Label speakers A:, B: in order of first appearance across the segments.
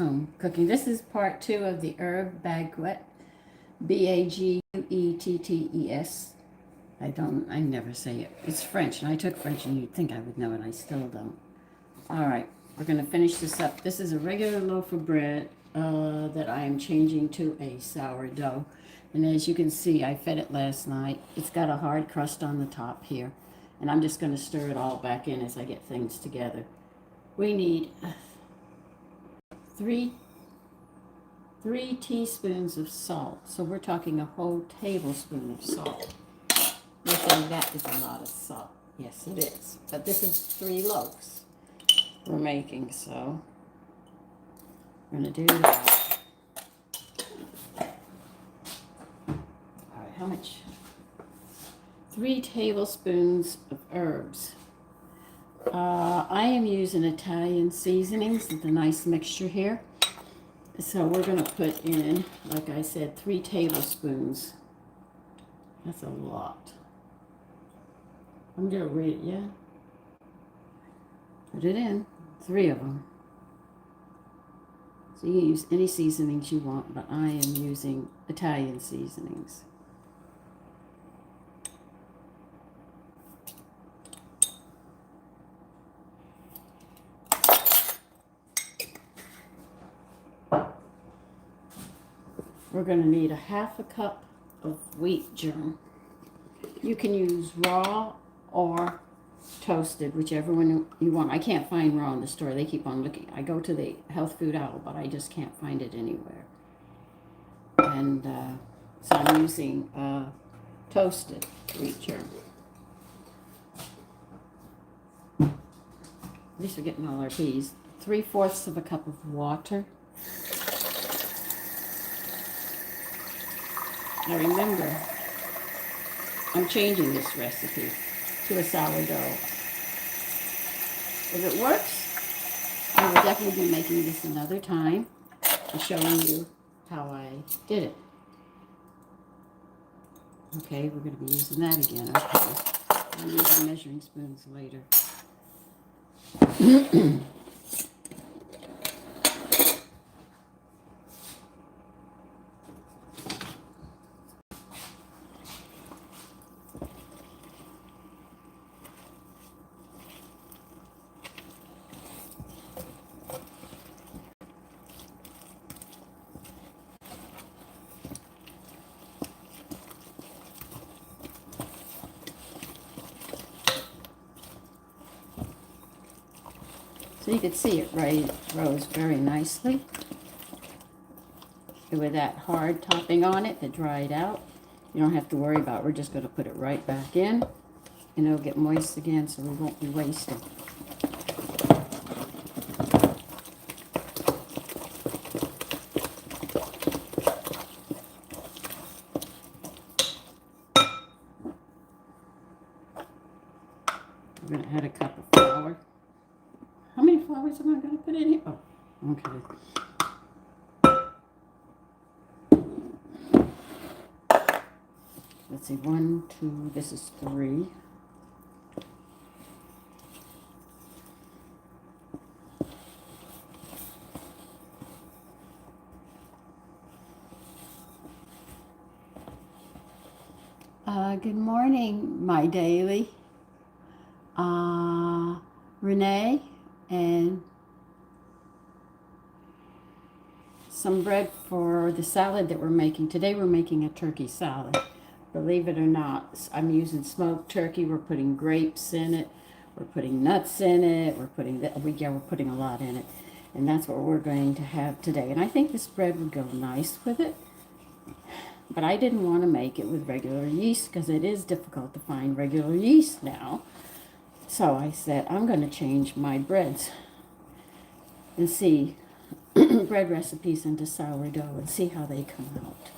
A: home cooking. This is part 2 of the herb baguette, Baguettes. I never say it. It's French, and I took French, and you'd think I would know it. I still don't. All right, we're going to finish this up. This is a regular loaf of bread that I am changing to a sourdough. And as you can see, I fed it last night. It's got a hard crust on the top here. And I'm just going to stir it all back in as I get things together. We need three teaspoons of salt. So we're talking a whole tablespoon of salt. You're saying that is a lot of salt. Yes, it is. But this is 3 loaves we're making, so we're going to do that. All right, how much? 3 tablespoons of herbs. I am using Italian seasonings, it's a nice mixture here. So we're going to put in, like I said, 3 tablespoons. That's a lot. I'm going to read it, yeah? Put it in, 3 of them. So you can use any seasonings you want, but I am using Italian seasonings. We're going to need a half a cup of wheat germ. You can use raw or toasted, whichever one you want. I can't find raw in the store. They keep on looking. I go to the Health Food Owl, but I just can't find it anywhere. And so I'm using toasted wheat germ. At least we're getting all our peas. 3/4 of a cup of water. Now remember, I'm changing this recipe to a sourdough. If it works, I will definitely be making this another time and showing you how I did it. Okay, we're going to be using that again. Okay, I'll use the measuring spoons later. So you can see it rose very nicely. With that hard topping on it that dried out, you don't have to worry about it. We're just going to put it right back in, and it'll get moist again, so we won't be wasting. We're going to add a cup of flour. How many flours am I going to put in here? Oh, okay. Let's see, 1, 2, this is 3. Good morning, my daily. Renee, and some bread for the salad that we're making. Today we're making a turkey salad. Believe it or not, I'm using smoked turkey. We're putting grapes in it. We're putting nuts in it. We're putting a lot in it. And that's what we're going to have today. And I think this bread would go nice with it. But I didn't want to make it with regular yeast because it is difficult to find regular yeast now. So I said, I'm going to change my breads and see bread recipes into sourdough and see how they come out.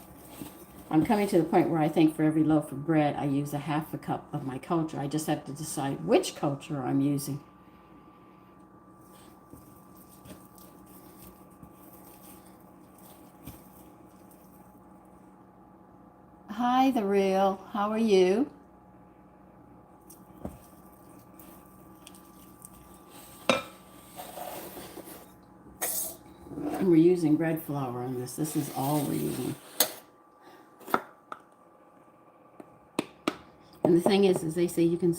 A: I'm coming to the point where I think for every loaf of bread, I use a half a cup of my culture. I just have to decide which culture I'm using. Hi, The Real. How are you? And we're using bread flour on this. This is all we're using. And the thing is they say you can,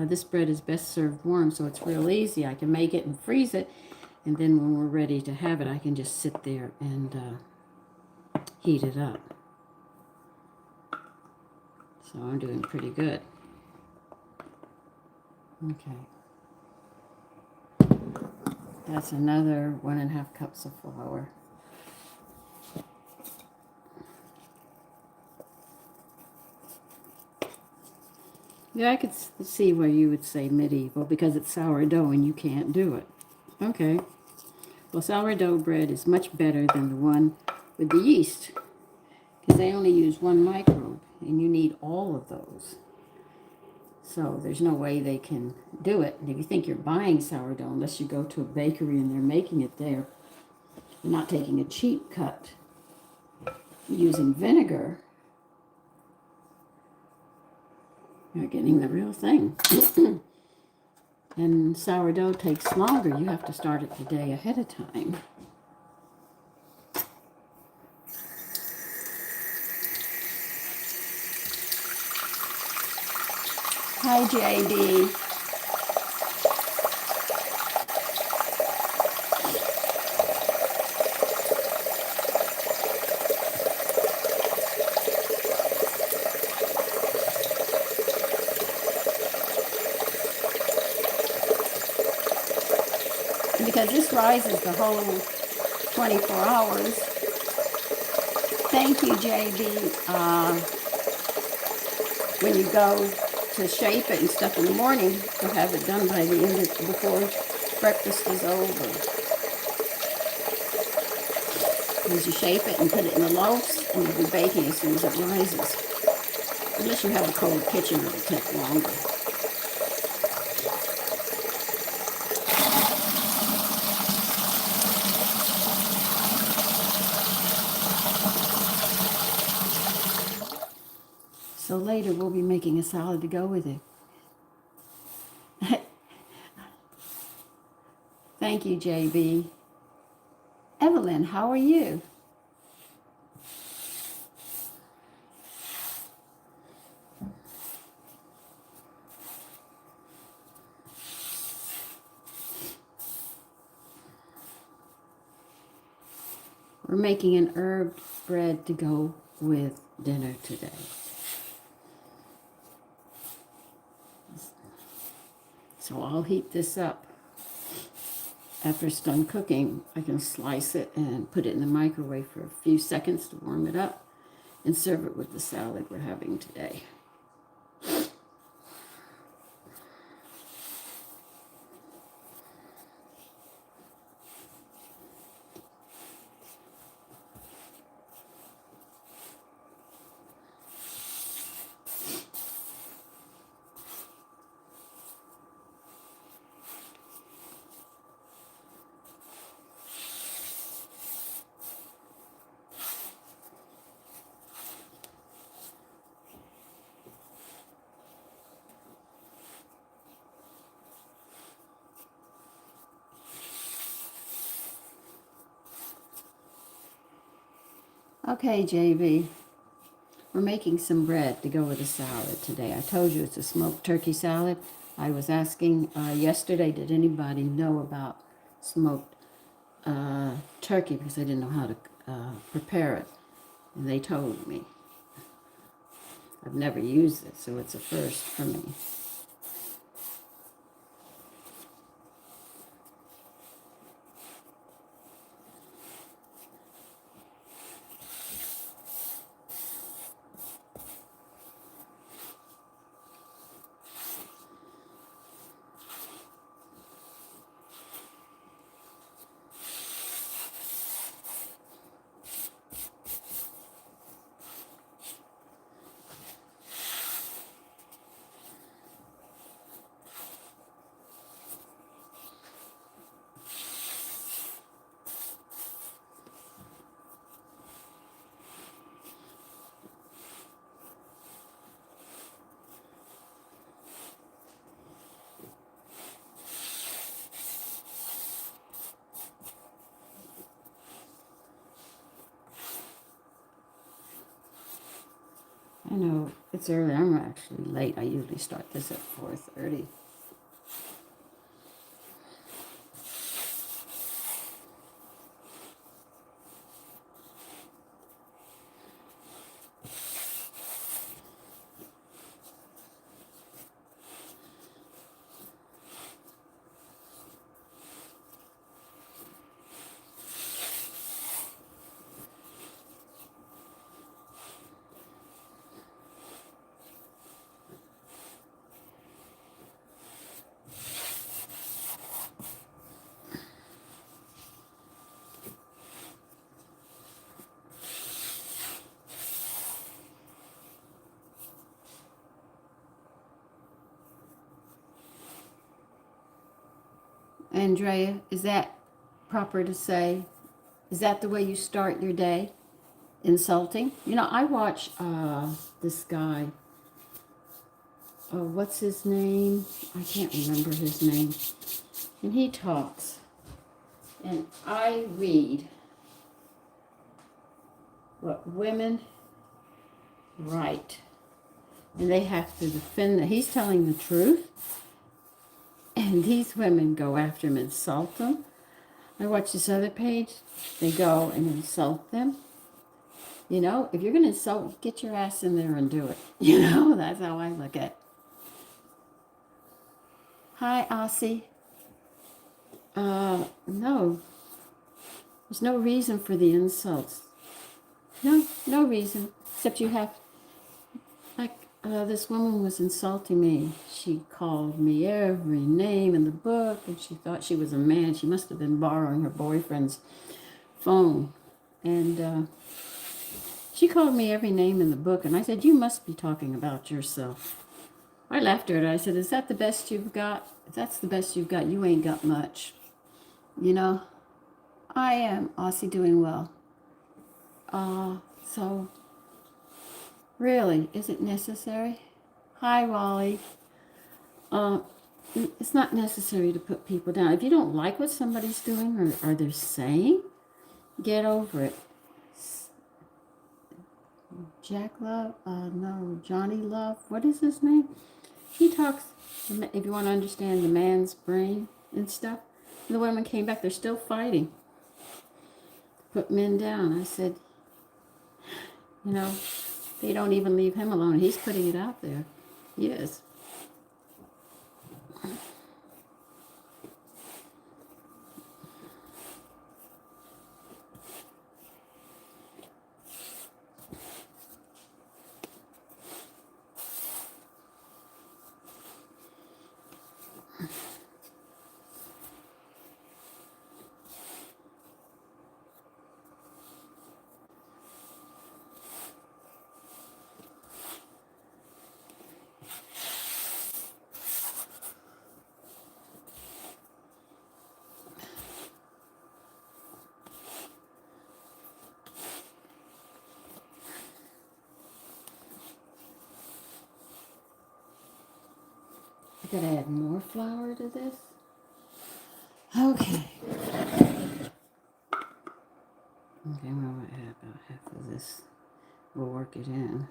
A: this bread is best served warm, so it's real easy. I can make it and freeze it, and then when we're ready to have it, I can just sit there and heat it up. So I'm doing pretty good. Okay. That's another 1.5 cups of flour. Yeah, I could see where you would say medieval because it's sourdough and you can't do it. Okay. Well, sourdough bread is much better than the one with the yeast because they only use 1 microbe and you need all of those. So there's no way they can do it. And if you think you're buying sourdough, unless you go to a bakery and they're making it there, you're not taking a cheap cut. Using vinegar, you're getting the real thing. And sourdough takes longer. You have to start it the day ahead of time. Hi, JD. Because this rises the whole 24 hours. Thank you, JB. When you go to shape it and stuff in the morning, you'll have it done by the end of, before breakfast is over. As you shape it and put it in the loaves, and you'll be baking as soon as it rises. Unless you have a cold kitchen, it'll take longer. So later we'll be making a salad to go with it. Thank you, JB. Evelyn, how are you? We're making an herb bread to go with dinner today. So I'll heat this up. After it's done cooking, I can slice it and put it in the microwave for a few seconds to warm it up and serve it with the salad we're having today. Okay, JB, we're making some bread to go with the salad today. I told you it's a smoked turkey salad. I was asking yesterday, did anybody know about smoked turkey, because I didn't know how to prepare it. And they told me. I've never used it, so it's a first for me. I know it's early. I'm actually late. I usually start this at 4:30. Andrea, is that proper to say? Is that the way you start your day? Insulting? You know, I watch this guy. What's his name? I can't remember his name. And he talks. And I read what women write. And they have to defend that. He's telling the truth. And these women go after him and insult them. I watch this other page. They go and insult them. You know, if you're going to insult, get your ass in there and do it. You know, that's how I look at it. Hi, Aussie. No. There's no reason for the insults. No reason. Except you have, like, this woman was insulting me. She called me every name in the book, and she thought she was a man. She must have been borrowing her boyfriend's phone. And she called me every name in the book, and I said, you must be talking about yourself. I laughed at her. I said, is that the best you've got? If that's the best you've got, you ain't got much. You know, I am Aussie doing well. So, really, is it necessary? Hi, Wally. It's not necessary to put people down. If you don't like what somebody's doing or they're saying, get over it. Jack Love? No, Johnny Love. What is his name? He talks, if you want to understand the man's brain and stuff. And the women came back, they're still fighting. Put men down. I said, you know, they don't even leave him alone. He's putting it out there. He is. I gotta add more flour to this. Okay. Okay, well, I add about half of this. We'll work it in.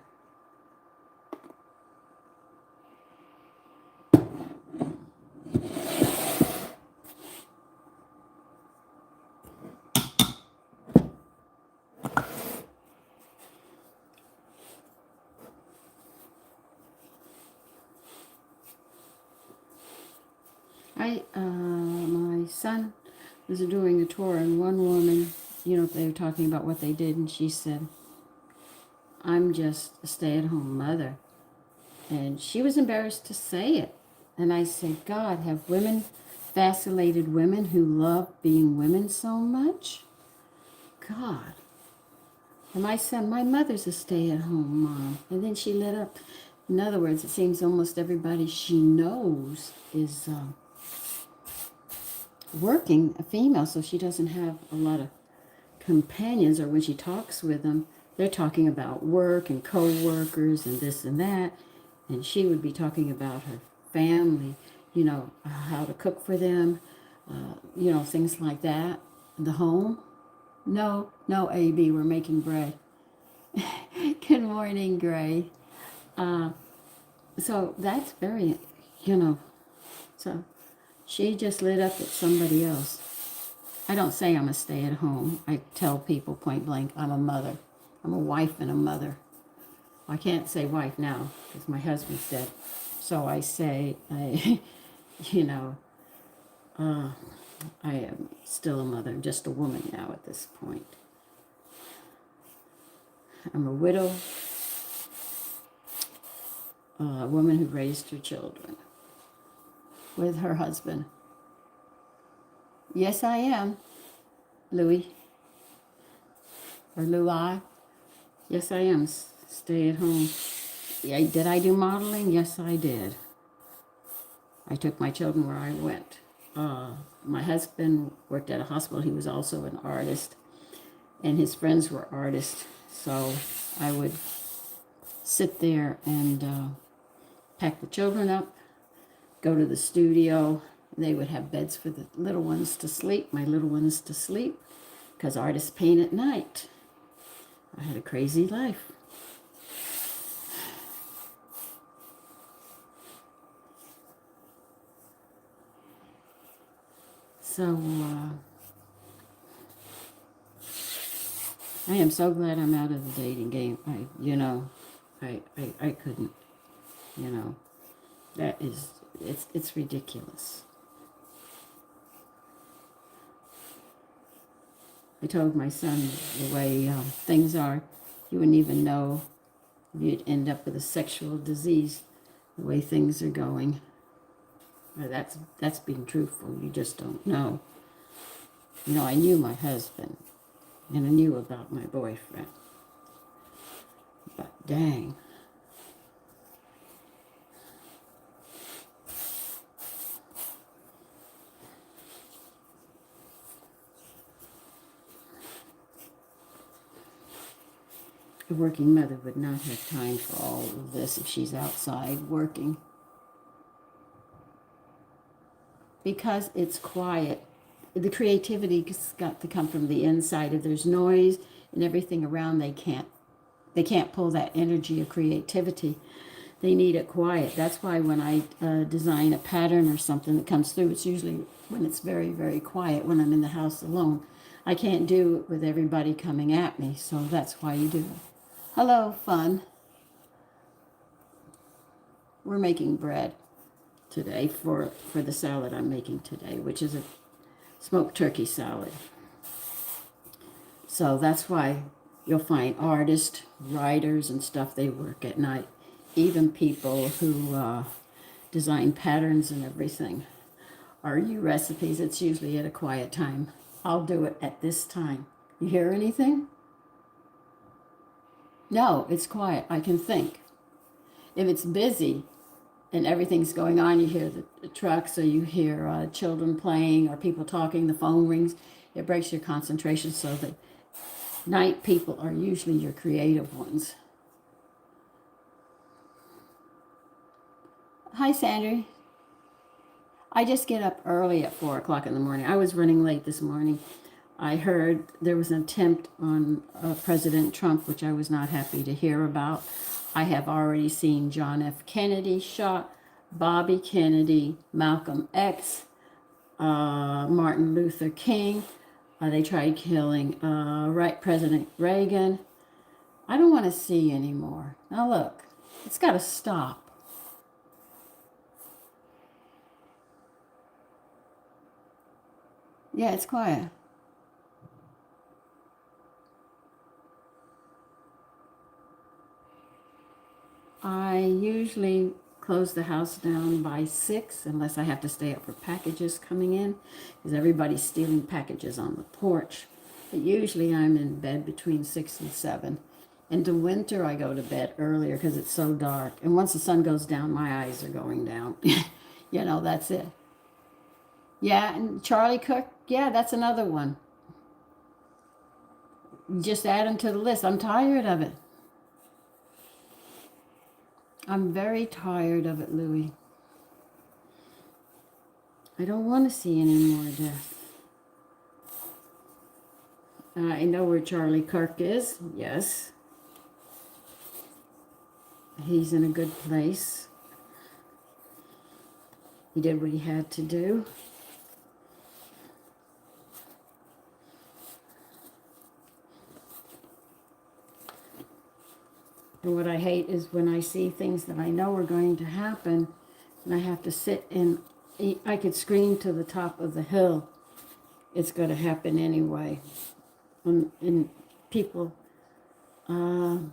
A: My son was doing a tour, and one woman, you know, they were talking about what they did, and she said, I'm just a stay-at-home mother. And she was embarrassed to say it. And I said, God, have women vacillated women who love being women so much? God. And my son, my mother's a stay-at-home mom. And then she lit up. In other words, it seems almost everybody she knows is working, a female, so she doesn't have a lot of companions, or when she talks with them, they're talking about work and co-workers and this and that, and she would be talking about her family, you know, how to cook for them, you know, things like that. The home. No, AB, we're making bread. Good morning, Gray. So that's very, you know, so she just lit up at somebody else. I don't say I'm a stay-at-home. I tell people point blank, I'm a mother. I'm a wife and a mother. I can't say wife now because my husband's dead. So I say, you know, I am still a mother, just a woman now at this point. I'm a widow, a woman who raised her children with her husband. Yes, I am, Louis, or Louis. Yes, I am. Stay at home. Yeah, did I do modeling? Yes, I did. I took my children where I went. My husband worked at a hospital. He was also an artist, and his friends were artists. So I would sit there and pack the children up, go to the studio. They would have beds for the little ones to sleep, my little ones to sleep, because artists paint at night. I had a crazy life. So, I am so glad I'm out of the dating game. I couldn't, that is, it's ridiculous. I told my son the way things are, you wouldn't even know you'd end up with a sexual disease the way things are going. That's being truthful. You just don't know. I knew my husband, and I knew about my boyfriend. But dang. A working mother would not have time for all of this if she's outside working. Because it's quiet. The creativity's got to come from the inside. If there's noise and everything around, they can't pull that energy of creativity. They need it quiet. That's why when I design a pattern or something that comes through, it's usually when it's very, very quiet, when I'm in the house alone. I can't do it with everybody coming at me, so that's why you do it. Hello, fun. We're making bread today for the salad I'm making today, which is a smoked turkey salad. So that's why you'll find artists, writers, and stuff, they work at night. Even people who design patterns and everything. Or you recipes, it's usually at a quiet time. I'll do it at this time. You hear anything? No, it's quiet. I can think. If it's busy and everything's going on, you hear the trucks, or you hear children playing or people talking, the phone rings, it breaks your concentration. So the night people are usually your creative ones. Hi, Sandra. I just get up early at 4 o'clock in the morning. I was running late this morning. I heard there was an attempt on President Trump, which I was not happy to hear about. I have already seen John F. Kennedy shot, Bobby Kennedy, Malcolm X, Martin Luther King. They tried killing President Reagan. I don't want to see anymore. Now look, it's got to stop. Yeah, it's quiet. I usually close the house down by 6 unless I have to stay up for packages coming in, because everybody's stealing packages on the porch. But usually I'm in bed between 6 and 7. In the winter I go to bed earlier because it's so dark. And once the sun goes down, my eyes are going down. That's it. Yeah, and Charlie Cook, yeah, that's another one. Just add them to the list. I'm tired of it. I'm very tired of it, Louie. I don't want to see any more death. I know where Charlie Kirk is. Yes. He's in a good place. He did what he had to do. And what I hate is when I see things that I know are going to happen, and I have to sit and I could scream to the top of the hill. It's going to happen anyway. And people don't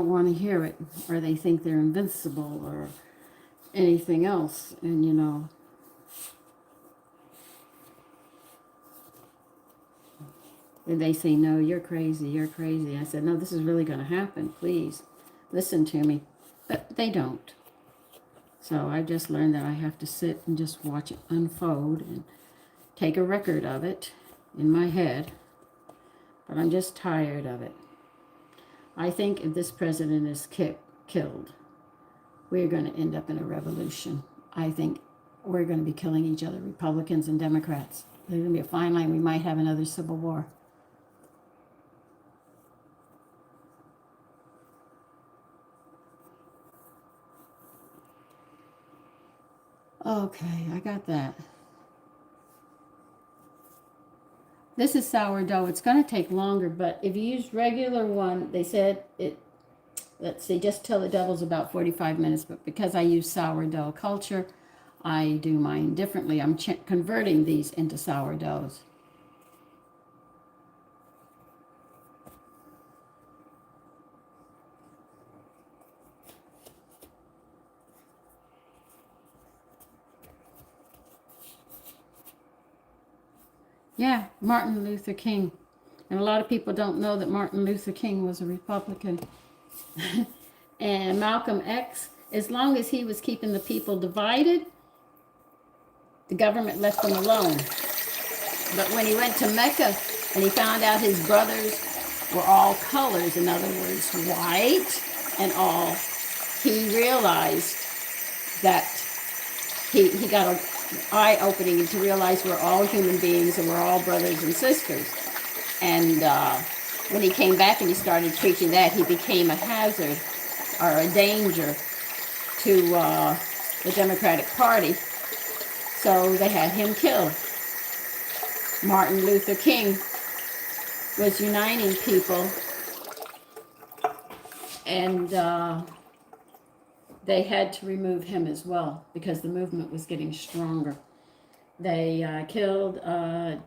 A: want to hear it, or they think they're invincible or anything else. And, you know, and they say, no, you're crazy, you're crazy. I said, no, this is really going to happen. Please listen to me. But they don't. So I just learned that I have to sit and just watch it unfold and take a record of it in my head. But I'm just tired of it. I think if this president is killed, we're going to end up in a revolution. I think we're going to be killing each other, Republicans and Democrats. There's going to be a fine line. We might have another civil war. Okay, I got that. This is sourdough. It's going to take longer, but if you use regular one, they said it, let's see, just till it doubles about 45 minutes. But because I use sourdough culture, I do mine differently. I'm converting these into sourdoughs. Yeah, Martin Luther King. And a lot of people don't know that Martin Luther King was a Republican. And Malcolm X, as long as he was keeping the people divided, the government left him alone. But when he went to Mecca and he found out his brothers were all colors, in other words, white and all, he realized that he got an eye-opening to realize we're all human beings and we're all brothers and sisters. And when he came back and he started preaching that, he became a hazard or a danger to the Democratic Party. So they had him killed. Martin Luther King was uniting people, and they had to remove him as well because the movement was getting stronger. They killed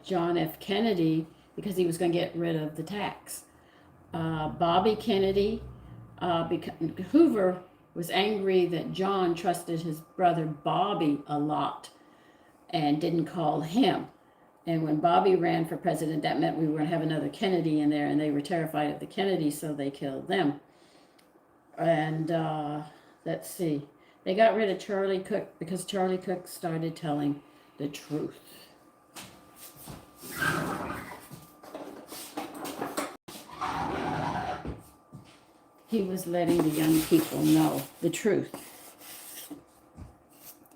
A: John F. Kennedy because he was going to get rid of the tax. Bobby Kennedy, Hoover was angry that John trusted his brother Bobby a lot and didn't call him. And when Bobby ran for president, that meant we were going to have another Kennedy in there, and they were terrified of the Kennedys, so they killed them. And let's see, they got rid of Charlie Cook because Charlie Cook started telling the truth. He was letting the young people know the truth.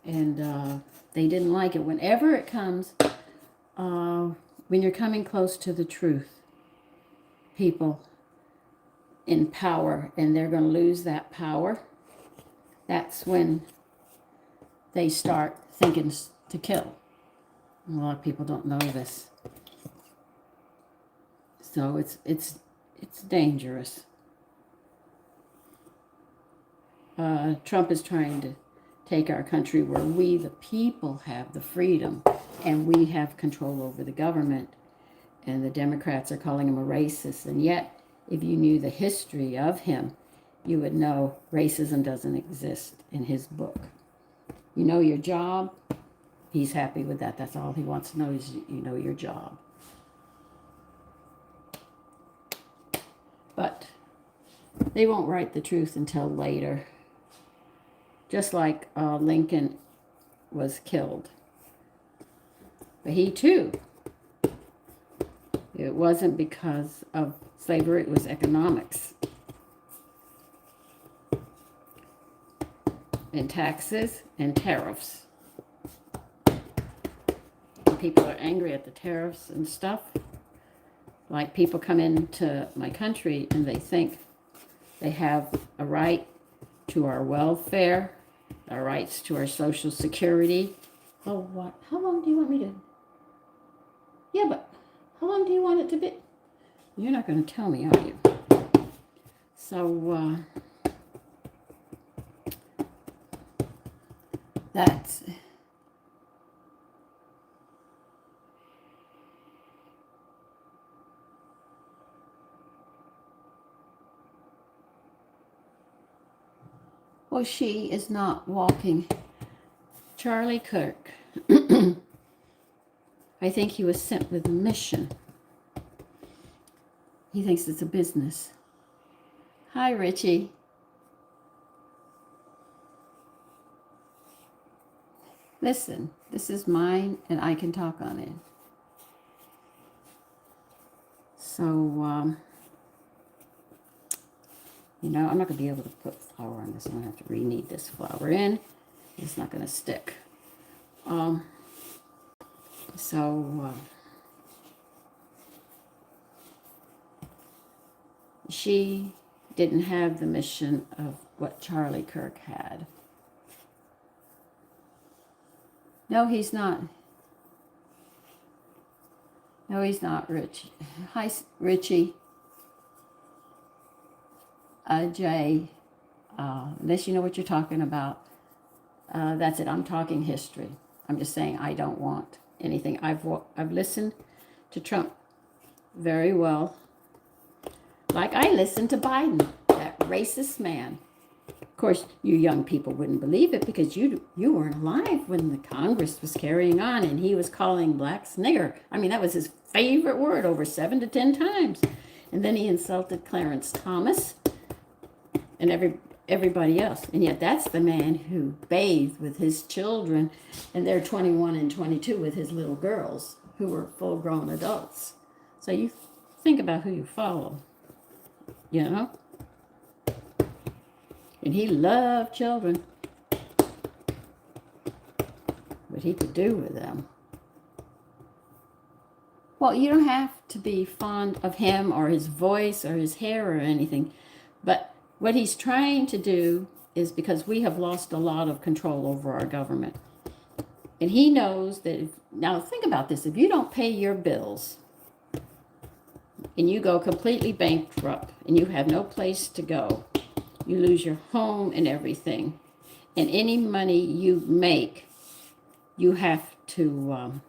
A: And they didn't like it. Whenever it comes, when you're coming close to the truth, people in power, and they're going to lose that power, that's when they start thinking to kill. A lot of people don't know this. So it's dangerous. Trump is trying to take our country where we, the people, have the freedom and we have control over the government. And the Democrats are calling him a racist. And yet, if you knew the history of him, you would know racism doesn't exist in his book. You know your job, he's happy with that. That's all he wants to know is you know your job. But they won't write the truth until later. Just like Lincoln was killed. But he too, it wasn't because of slavery, it was economics. And taxes and tariffs. And people are angry at the tariffs and stuff. Like people come into my country and they think they have a right to our welfare, our rights to our Social Security. Oh, what? How long do you want me to? Yeah, but how long do you want it to be? You're not going to tell me, are you? So, that's... Well, she is not walking. Charlie Kirk. I think he was sent with a mission. He thinks it's a business. Hi, Richie. Listen, this is mine and I can talk on it. So, you know, I'm not going to be able to put flour on this. I'm going to have to re-knead this flour in. It's not going to stick. She didn't have the mission of what Charlie Kirk had. No, he's not. No, he's not, Rich. Hi, Richie. Jay, unless you know what you're talking about, that's it. I'm talking history. I'm just saying I don't want anything. I've listened to Trump very well. Like I listened to Biden, that racist man. Of course, you young people wouldn't believe it because you weren't alive when the Congress was carrying on and he was calling blacks nigger. I mean, that was his favorite word over 7 to 10 times. And then he insulted Clarence Thomas and everybody else. And yet that's the man who bathed with his children, and they're 21 and 22 with his little girls who were full-grown adults. So you think about who you follow, you know? And he loved children. What he could do with them. Well, you don't have to be fond of him or his voice or his hair or anything. But what he's trying to do is, because we have lost a lot of control over our government. And he knows that, now think about this, if you don't pay your bills and you go completely bankrupt and you have no place to go, you lose your home and everything. And any money you make, you have to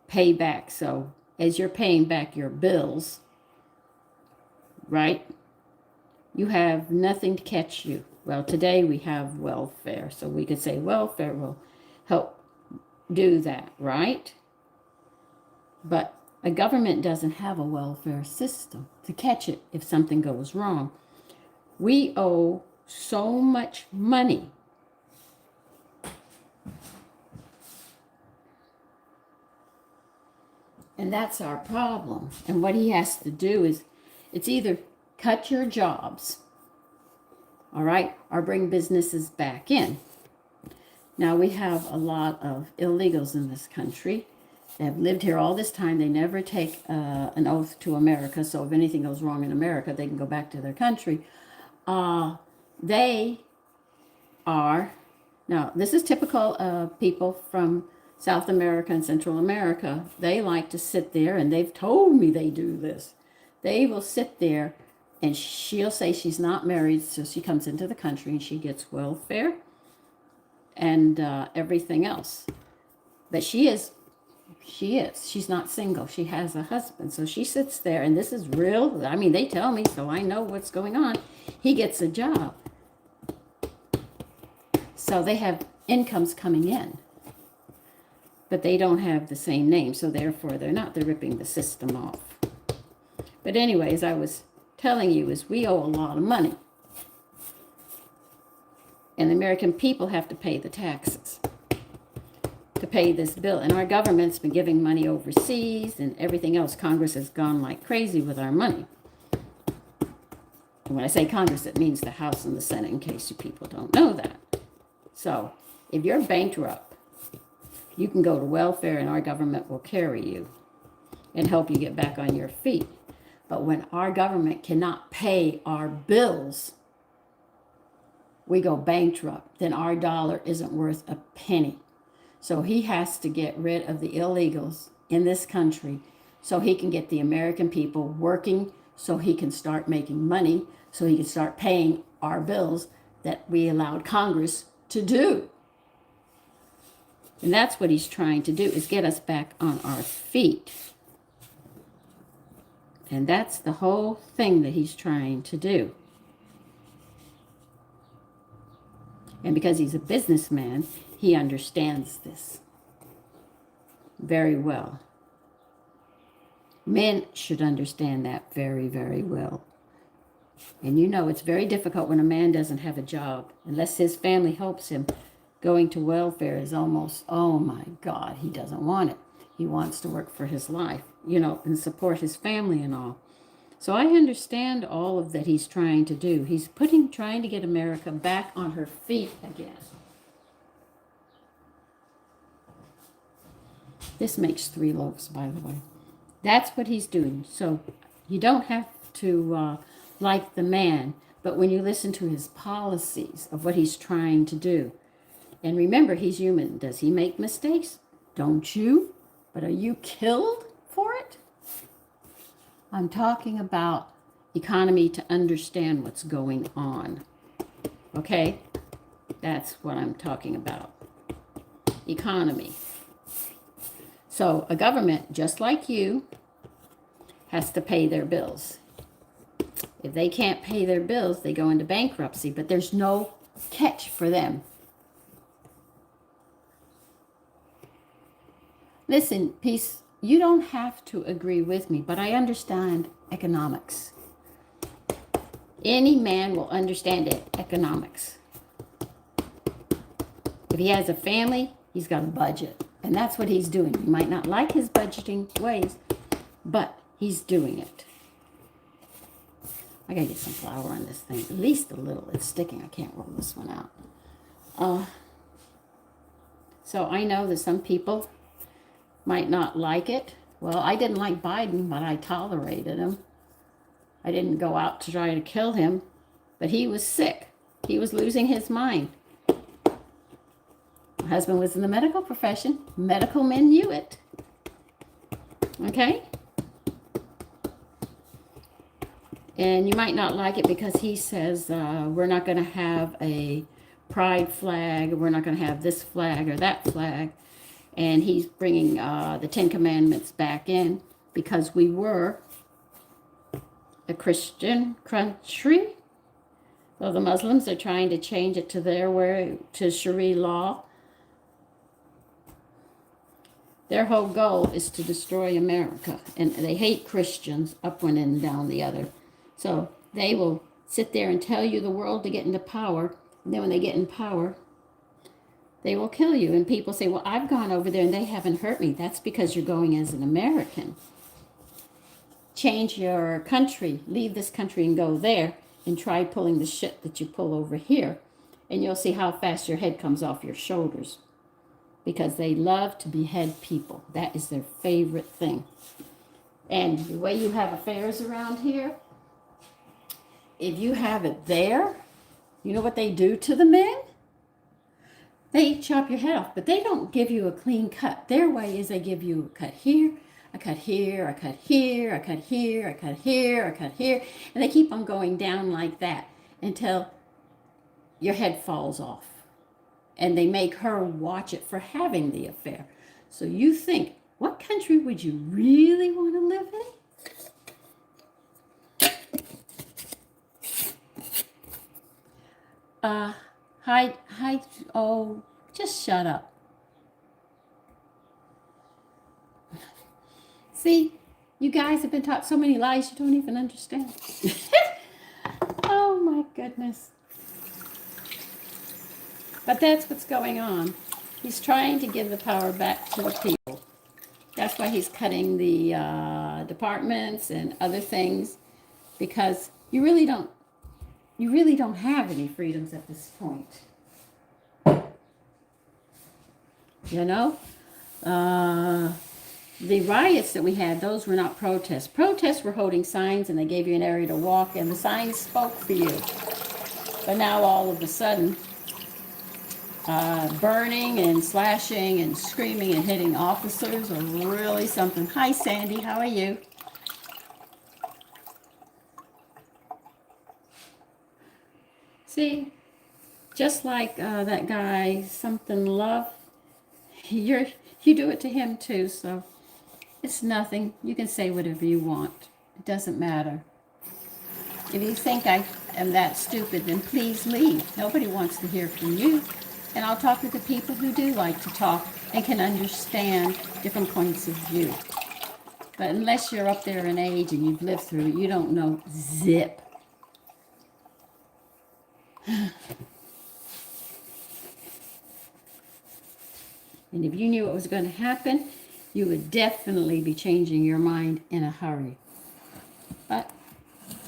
A: pay back. So as you're paying back your bills, right, you have nothing to catch you. Well, today we have welfare. So we could say welfare will help do that, right? But a government doesn't have a welfare system to catch it if something goes wrong. We owe so much money. And that's our problem. And what he has to do is, it's either cut your jobs, all right, or bring businesses back in. Now, we have a lot of illegals in this country. They have lived here all this time. They never take an oath to America. So if anything goes wrong in America, they can go back to their country. They are, now this is typical of people from South America and Central America. They like to sit there, and they've told me they do this. They will sit there and she'll say she's not married, so she comes into the country and she gets welfare and everything else. But she's not single. She has a husband. So she sits there, and this is real. I mean, they tell me, so I know what's going on. He gets a job. So they have incomes coming in. But they don't have the same name, so therefore they're not. They're ripping the system off. But anyways, I was telling you is we owe a lot of money. And the American people have to pay the taxes to pay this bill. And our government's been giving money overseas and everything else. Congress has gone like crazy with our money. And when I say Congress, it means the House and the Senate, in case you people don't know that. So if you're bankrupt, you can go to welfare and our government will carry you and help you get back on your feet. But when our government cannot pay our bills, we go bankrupt, then our dollar isn't worth a penny. So he has to get rid of the illegals in this country so he can get the American people working, so he can start making money, so he can start paying our bills that we allowed Congress to do. And that's what he's trying to do, is get us back on our feet. And that's the whole thing that he's trying to do. And because he's a businessman, he understands this very well. Men should understand that very, very well. And you know, it's very difficult when a man doesn't have a job, unless his family helps him. Going to welfare is almost, oh my God, he doesn't want it. He wants to work for his life, you know, and support his family and all. So I understand all of that he's trying to do. He's trying to get America back on her feet again. This makes 3 loaves, by the way. That's what he's doing. So you don't have to like the man, but when you listen to his policies of what he's trying to do, and remember, he's human. Does he make mistakes? Don't you? But are you killed for it? I'm talking about economy to understand what's going on. Okay? That's what I'm talking about. Economy. So a government, just like you, has to pay their bills. If they can't pay their bills, they go into bankruptcy, but there's no catch for them. Listen, peace, you don't have to agree with me, but I understand economics. Any man will understand it, economics. If he has a family, he's got a budget. And that's what he's doing. You might not like his budgeting ways, but he's doing it. I gotta get some flour on this thing. At least a little. It's sticking. I can't roll this one out. So I know that some people might not like it. Well, I didn't like Biden, but I tolerated him. I didn't go out to try to kill him, but he was sick. He was losing his mind. My husband was in the medical profession. Medical men knew it. Okay? And you might not like it because he says we're not going to have a pride flag. We're not going to have this flag or that flag. And he's bringing the 10 Commandments back in because we were a Christian country. Well, the Muslims are trying to change it to their way, to Sharia law. Their whole goal is to destroy America. And they hate Christians up one end and down the other. So they will sit there and tell you the world to get into power. And then when they get in power, they will kill you. And people say, well, I've gone over there and they haven't hurt me. That's because you're going as an American. Change your country. Leave this country and go there. And try pulling the shit that you pull over here. And you'll see how fast your head comes off your shoulders. Because they love to behead people. That is their favorite thing. And the way you have affairs around here, if you have it there, you know what they do to the men? They chop your head off, but they don't give you a clean cut. Their way is they give you a cut here, a cut here, a cut here, a cut here, a cut here, a cut here. And they keep on going down like that until your head falls off. And they make her watch it for having the affair. So you think, what country would you really want to live in? Hi, oh, just shut up. See, you guys have been taught so many lies you don't even understand. Oh my goodness. But that's what's going on. He's trying to give the power back to the people. That's why he's cutting the departments and other things, because you really don't have any freedoms at this point. You know? The riots that we had, those were not protests. Protests were holding signs and they gave you an area to walk and the signs spoke for you. But now all of a sudden, burning and slashing and screaming and hitting officers are really something. Hi, Sandy. How are you? See, just like that guy, something love, you do it to him too. So it's nothing. You can say whatever you want. It doesn't matter. If you think I am that stupid, then please leave. Nobody wants to hear from you. And I'll talk to the people who do like to talk and can understand different points of view. But unless you're up there in age and you've lived through it, you don't know zip. And if you knew what was going to happen, you would definitely be changing your mind in a hurry. But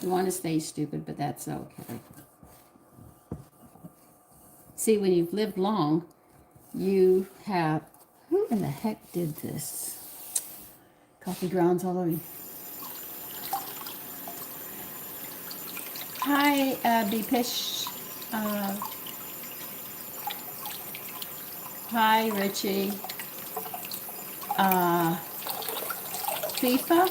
A: you want to stay stupid, but that's okay. See, when you've lived long, you have... Who in the heck did this? Coffee grounds all over. Hi, Bipish. Hi, Richie. FIFA.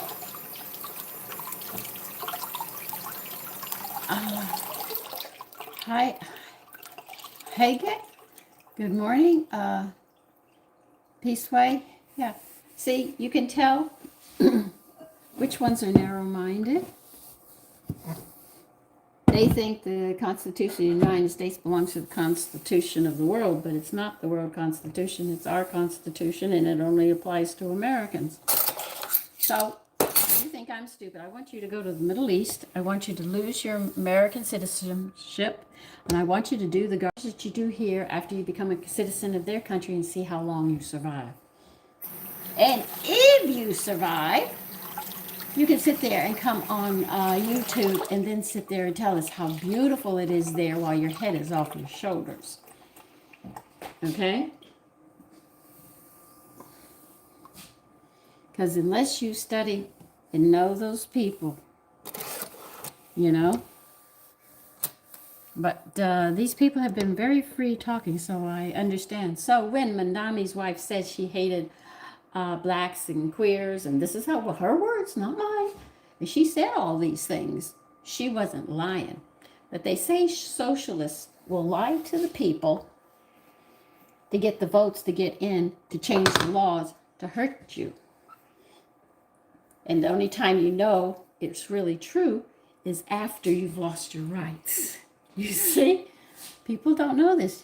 A: Hi, Hagen. Good morning. Peaceway. Yeah. See, you can tell which ones are narrow-minded. They think the Constitution of the United States belongs to the Constitution of the world, but it's not the world Constitution. It's our Constitution, and it only applies to Americans. So, if you think I'm stupid, I want you to go to the Middle East. I want you to lose your American citizenship, and I want you to do the garbage that you do here after you become a citizen of their country and see how long you survive. And if you survive, you can sit there and come on YouTube and then sit there and tell us how beautiful it is there while your head is off your shoulders. Okay? Because unless you study and know those people, you know. But these people have been very free talking, so I understand. So when Mandami's wife said she hated blacks and queers, and this is how, well, her words, not mine. And she said all these things. She wasn't lying. But they say socialists will lie to the people to get the votes to get in, to change the laws, to hurt you. And the only time you know it's really true is after you've lost your rights. You see? People don't know this.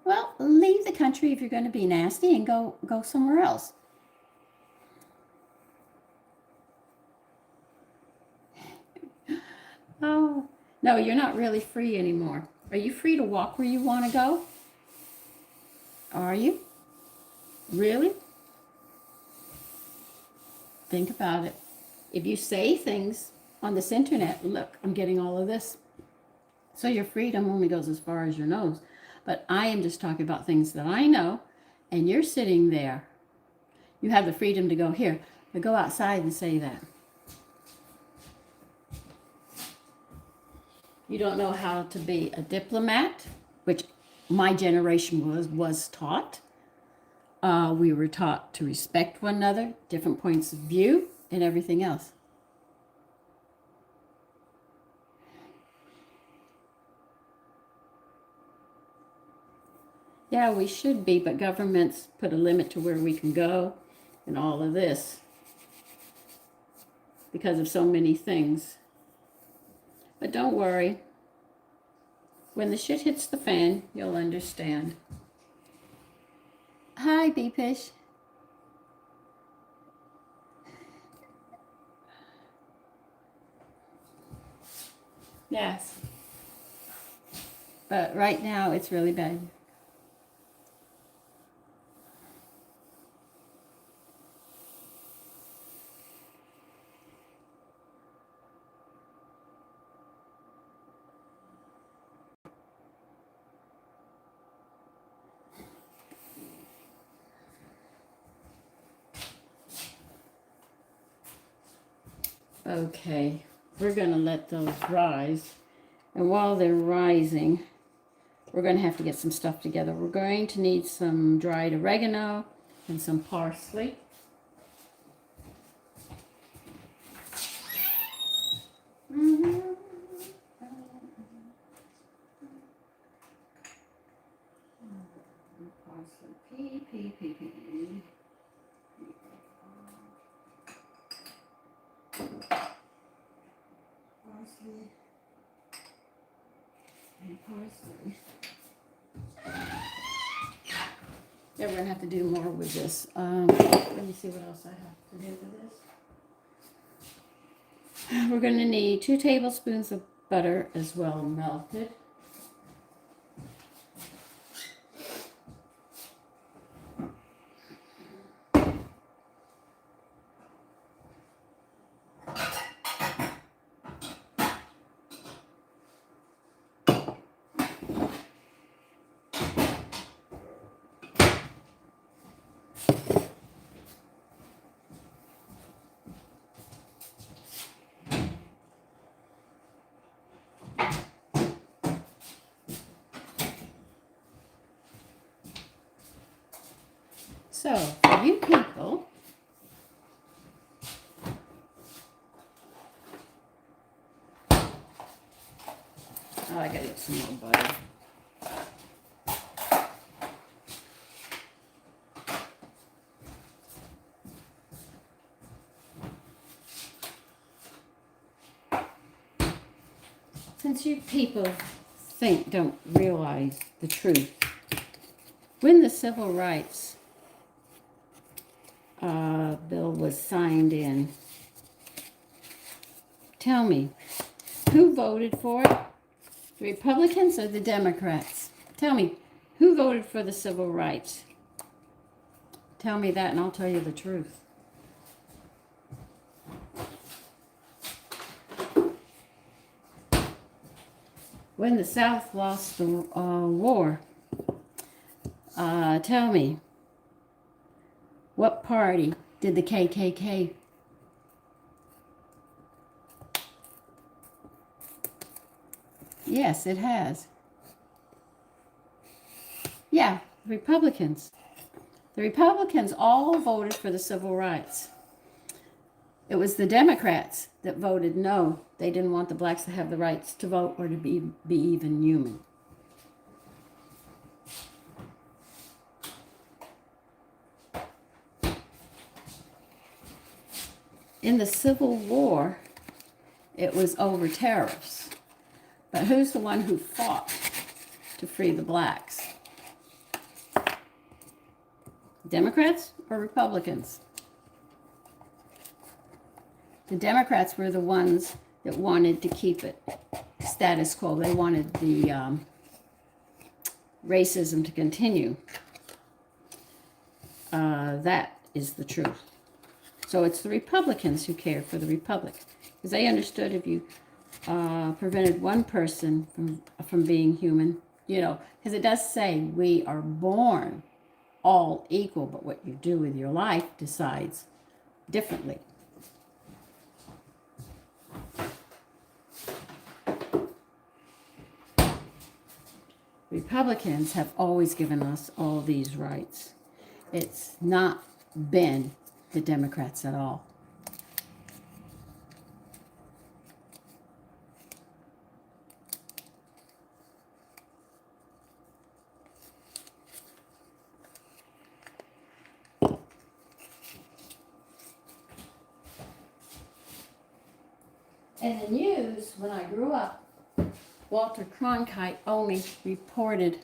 A: Well, leave the country if you're going to be nasty and go somewhere else. Oh, no, you're not really free anymore. Are you free to walk where you want to go? Are you? Really? Think about it. If you say things on this internet, look, I'm getting all of this. So your freedom only goes as far as your nose. But I am just talking about things that I know, and you're sitting there. You have the freedom to go here, but go outside and say that. You don't know how to be a diplomat, which my generation was taught. We were taught to respect one another, different points of view, and everything else. Yeah, we should be, but governments put a limit to where we can go and all of this because of so many things. But don't worry. When the shit hits the fan, you'll understand. Hi, Beepish. Yes. But right now, it's really bad. Okay, we're going to let those rise And while they're rising, we're going to have to get some stuff together. We're going to need some dried oregano and some parsley. Yeah, we're going to have to do more with this. Let me see what else I have to do with this. We're going to need 2 tablespoons of butter as well melted. So, for you people, oh, I gotta get some more butter. Since you people don't realize the truth, when the Civil Rights bill was signed in, tell me, who voted for it? The Republicans or the Democrats? Tell me, who voted for the civil rights? Tell me that and I'll tell you the truth. When the South lost the war, tell me, what party did the KKK? Yes, it has. Yeah, Republicans. The Republicans all voted for the civil rights. It was the Democrats that voted no. They didn't want the blacks to have the rights to vote or to be even human. In the Civil War, it was over tariffs. But who's the one who fought to free the blacks? Democrats or Republicans? The Democrats were the ones that wanted to keep it status quo. They wanted the racism to continue. That is the truth. So it's the Republicans who care for the Republic. Because they understood if you prevented one person from being human, because it does say we are born all equal, but what you do with your life decides differently. Republicans have always given us all these rights. It's not been the Democrats at all. In the news, when I grew up, Walter Cronkite only reported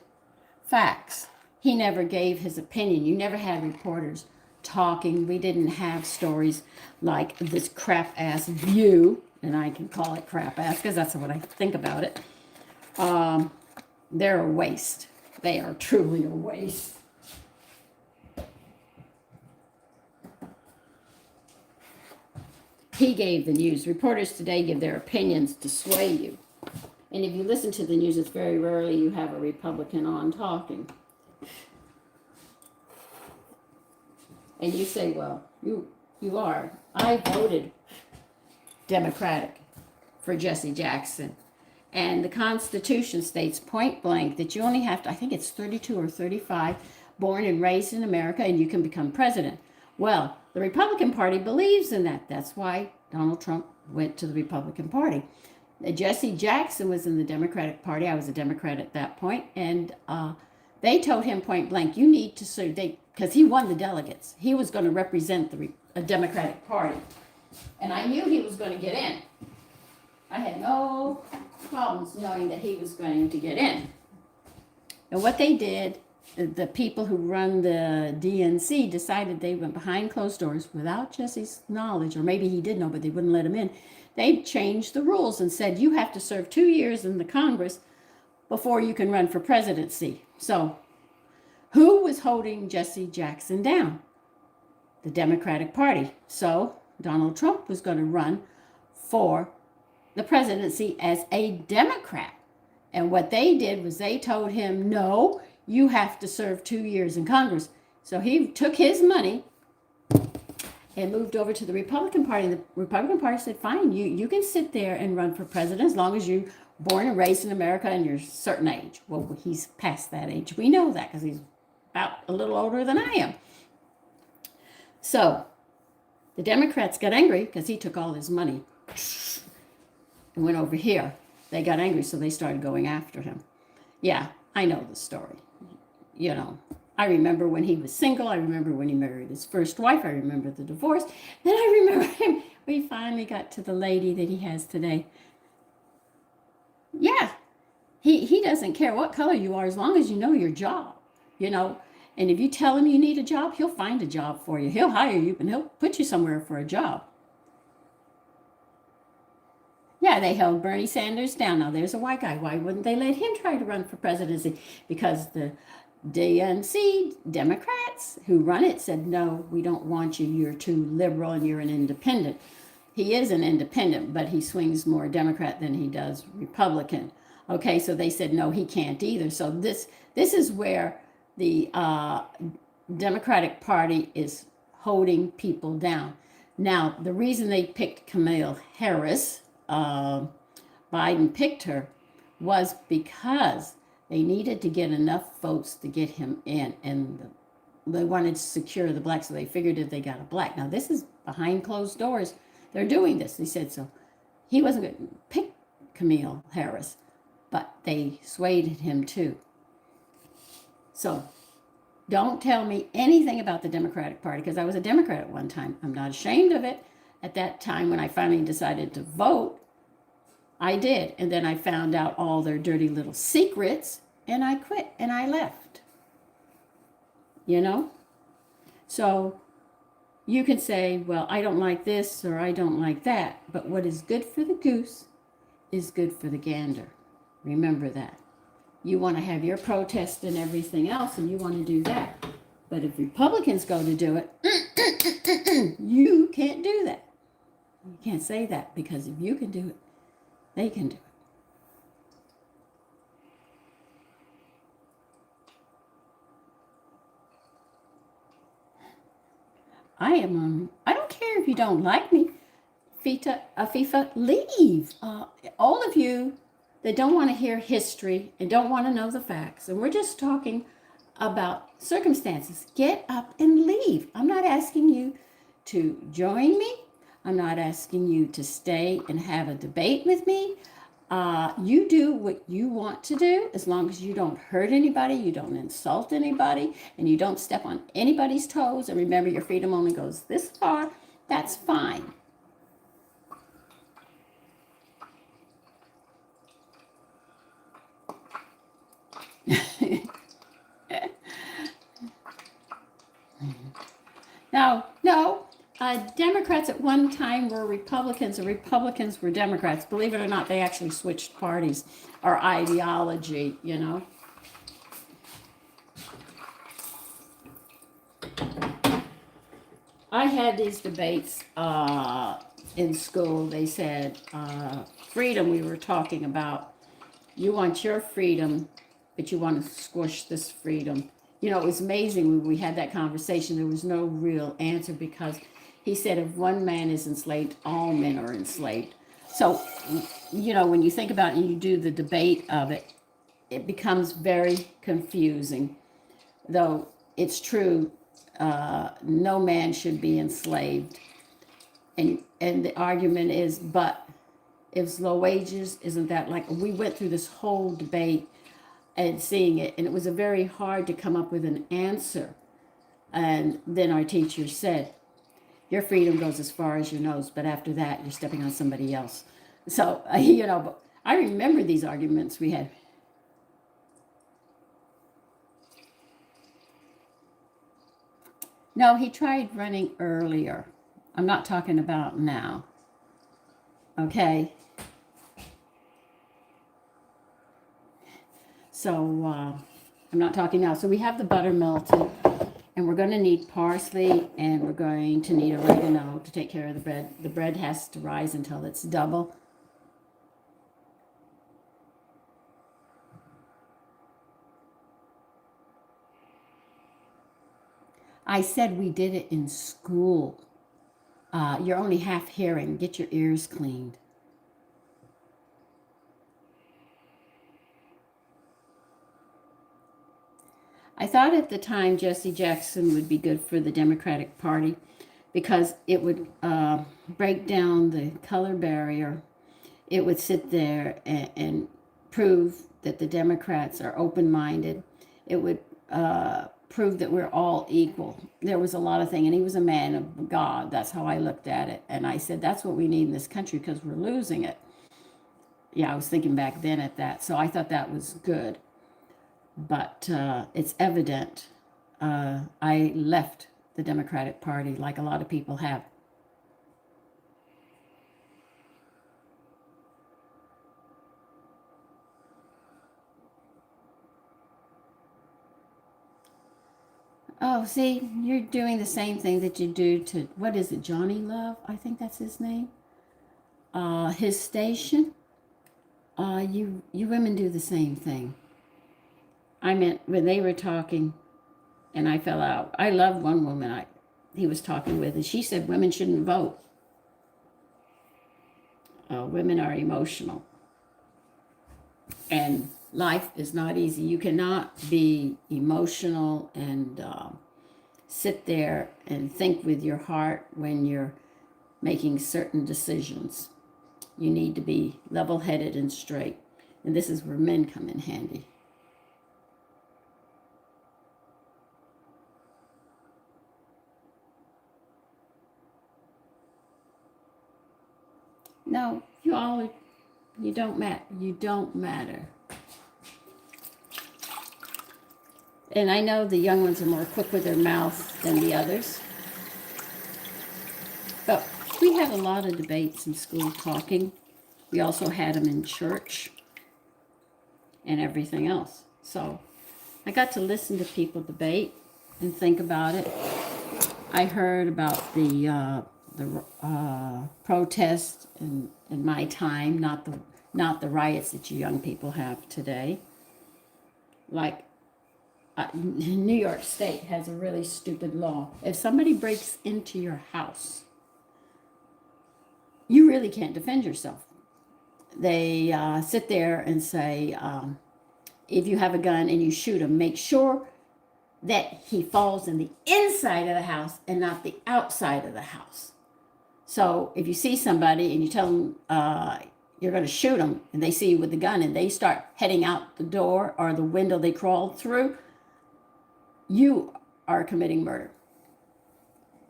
A: facts. He never gave his opinion. You never had reporters talking. We didn't have stories like this crap-ass View, and I can call it crap-ass because that's what I think about it. They're a waste. They are truly a waste. He gave the news. Reporters today give their opinions to sway you. And if you listen to the news, it's very rarely you have a Republican on talking. And you say, well, you are. I voted Democratic for Jesse Jackson. And the Constitution states point blank that you only have to, I think it's 32 or 35, born and raised in America, and you can become president. Well, the Republican Party believes in that. That's why Donald Trump went to the Republican Party. Jesse Jackson was in the Democratic Party. I was a Democrat at that point, and they told him point blank, "You need to serve." Because he won the delegates, he was going to represent the Democratic Party, and I knew he was going to get in. I had no problems knowing that he was going to get in. And what they did, the people who run the DNC decided they went behind closed doors without Jesse's knowledge, or maybe he did know, but they wouldn't let him in. They changed the rules and said you have to serve 2 years in the Congress before you can run for presidency. So who was holding Jesse Jackson down? The Democratic Party. So Donald Trump was going to run for the presidency as a Democrat. And what they did was they told him, no, you have to serve 2 years in Congress. So he took his money and moved over to the Republican Party. And the Republican Party said, fine, you can sit there and run for president as long as you're born and raised in America and you're a certain age. Well, he's past that age. We know that because he's about a little older than I am. So the Democrats got angry because he took all his money and went over here. They got angry, so they started going after him. Yeah, I know the story. You know, I remember when he was single. I remember when he married his first wife. I remember the divorce. Then I remember him. We finally got to the lady that he has today. Yeah, he doesn't care what color you are as long as you know your job, you know. And if you tell him you need a job, he'll find a job for you. He'll hire you and he'll put you somewhere for a job. Yeah, they held Bernie Sanders down. Now, there's a white guy. Why wouldn't they let him try to run for presidency? Because the DNC Democrats who run it said, no, we don't want you. You're too liberal and you're an independent. He is an independent, but he swings more Democrat than he does Republican. Okay, so they said, no, he can't either. So this is where the Democratic Party is holding people down. Now, the reason they picked Kamala Harris, Biden picked her, was because they needed to get enough votes to get him in, and they wanted to secure the black, so they figured if they got a black. Now, this is behind closed doors. They're doing this. They said so. He wasn't going to pick Kamala Harris, but they swayed him too. So don't tell me anything about the Democratic Party, because I was a Democrat at one time. I'm not ashamed of it. At that time, when I finally decided to vote, I did. And then I found out all their dirty little secrets, and I quit, and I left. You know? So you can say, well, I don't like this or I don't like that. But what is good for the goose is good for the gander. Remember that. You want to have your protest and everything else, and you want to do that. But if Republicans go to do it, you can't do that. You can't say that, because if you can do it, they can do it. I don't care if you don't like me. FIFA, leave. All of you that don't want to hear history and don't want to know the facts, and we're just talking about circumstances, get up and leave. I'm not asking you to join me. I'm not asking you to stay and have a debate with me. You do what you want to do, as long as you don't hurt anybody, you don't insult anybody, and you don't step on anybody's toes. And remember, your freedom only goes this far. That's fine. No. Democrats at one time were Republicans, and Republicans were Democrats. Believe it or not, they actually switched parties or ideology, you know. I had these debates in school. They said, freedom, we were talking about. You want your freedom, but you want to squish this freedom. You know, it was amazing when we had that conversation. There was no real answer, because he said if one man is enslaved, all men are enslaved. So when you think about it and you do the debate of it, it becomes very confusing. Though it's true, no man should be enslaved. And the argument is, but if it's low wages, isn't that like, we went through this whole debate and seeing it, and it was a very hard to come up with an answer. And then our teacher said, your freedom goes as far as your nose, but after that, you're stepping on somebody else. So, but I remember these arguments we had. No, he tried running earlier. I'm not talking about now. Okay. So, I'm not talking now. So we have the butter melted, and we're going to need parsley, and we're going to need oregano to take care of the bread. The bread has to rise until it's double. I said we did it in school. You're only half hearing. Get your ears cleaned. I thought at the time Jesse Jackson would be good for the Democratic Party because it would break down the color barrier. It would sit there and prove that the Democrats are open-minded. It would prove that we're all equal. There was a lot of things, and he was a man of God. That's how I looked at it. And I said, that's what we need in this country because we're losing it. Yeah, I was thinking back then at that. So I thought that was good. But it's evident I left the Democratic Party like a lot of people have. Oh, see, you're doing the same thing that you do to, what is it, Johnny Love? I think that's his name. His station. You women do the same thing. I meant when they were talking and I fell out. I loved one woman he was talking with, and she said women shouldn't vote. Women are emotional. And life is not easy. You cannot be emotional and sit there and think with your heart when you're making certain decisions. You need to be level-headed and straight. And this is where men come in handy. No, you don't matter. You don't matter. And I know the young ones are more quick with their mouth than the others. But we had a lot of debates in school talking. We also had them in church and everything else. So I got to listen to people debate and think about it. I heard about the protest in my time, not the riots that you young people have today. Like New York State has a really stupid law. If somebody breaks into your house, you really can't defend yourself. They sit there and say, if you have a gun and you shoot him, make sure that he falls in the inside of the house and not the outside of the house. So if you see somebody and you tell them you're going to shoot them, and they see you with the gun and they start heading out the door or the window they crawled through, you are committing murder.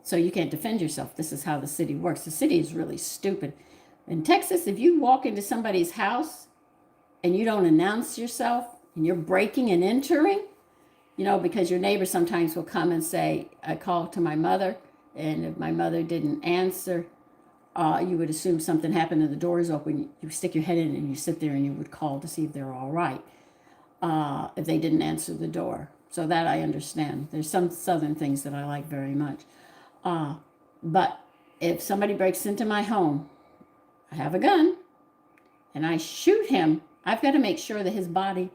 A: So you can't defend yourself. This is how the city works. The city is really stupid. In Texas, if you walk into somebody's house and you don't announce yourself and you're breaking and entering, because your neighbor sometimes will come and say, I called to my mother, and if my mother didn't answer, you would assume something happened and the door is open. You stick your head in and you sit there and you would call to see if they're all right if they didn't answer the door. So that I understand. There's some southern things that I like very much. But if somebody breaks into my home, I have a gun, and I shoot him, I've got to make sure that his body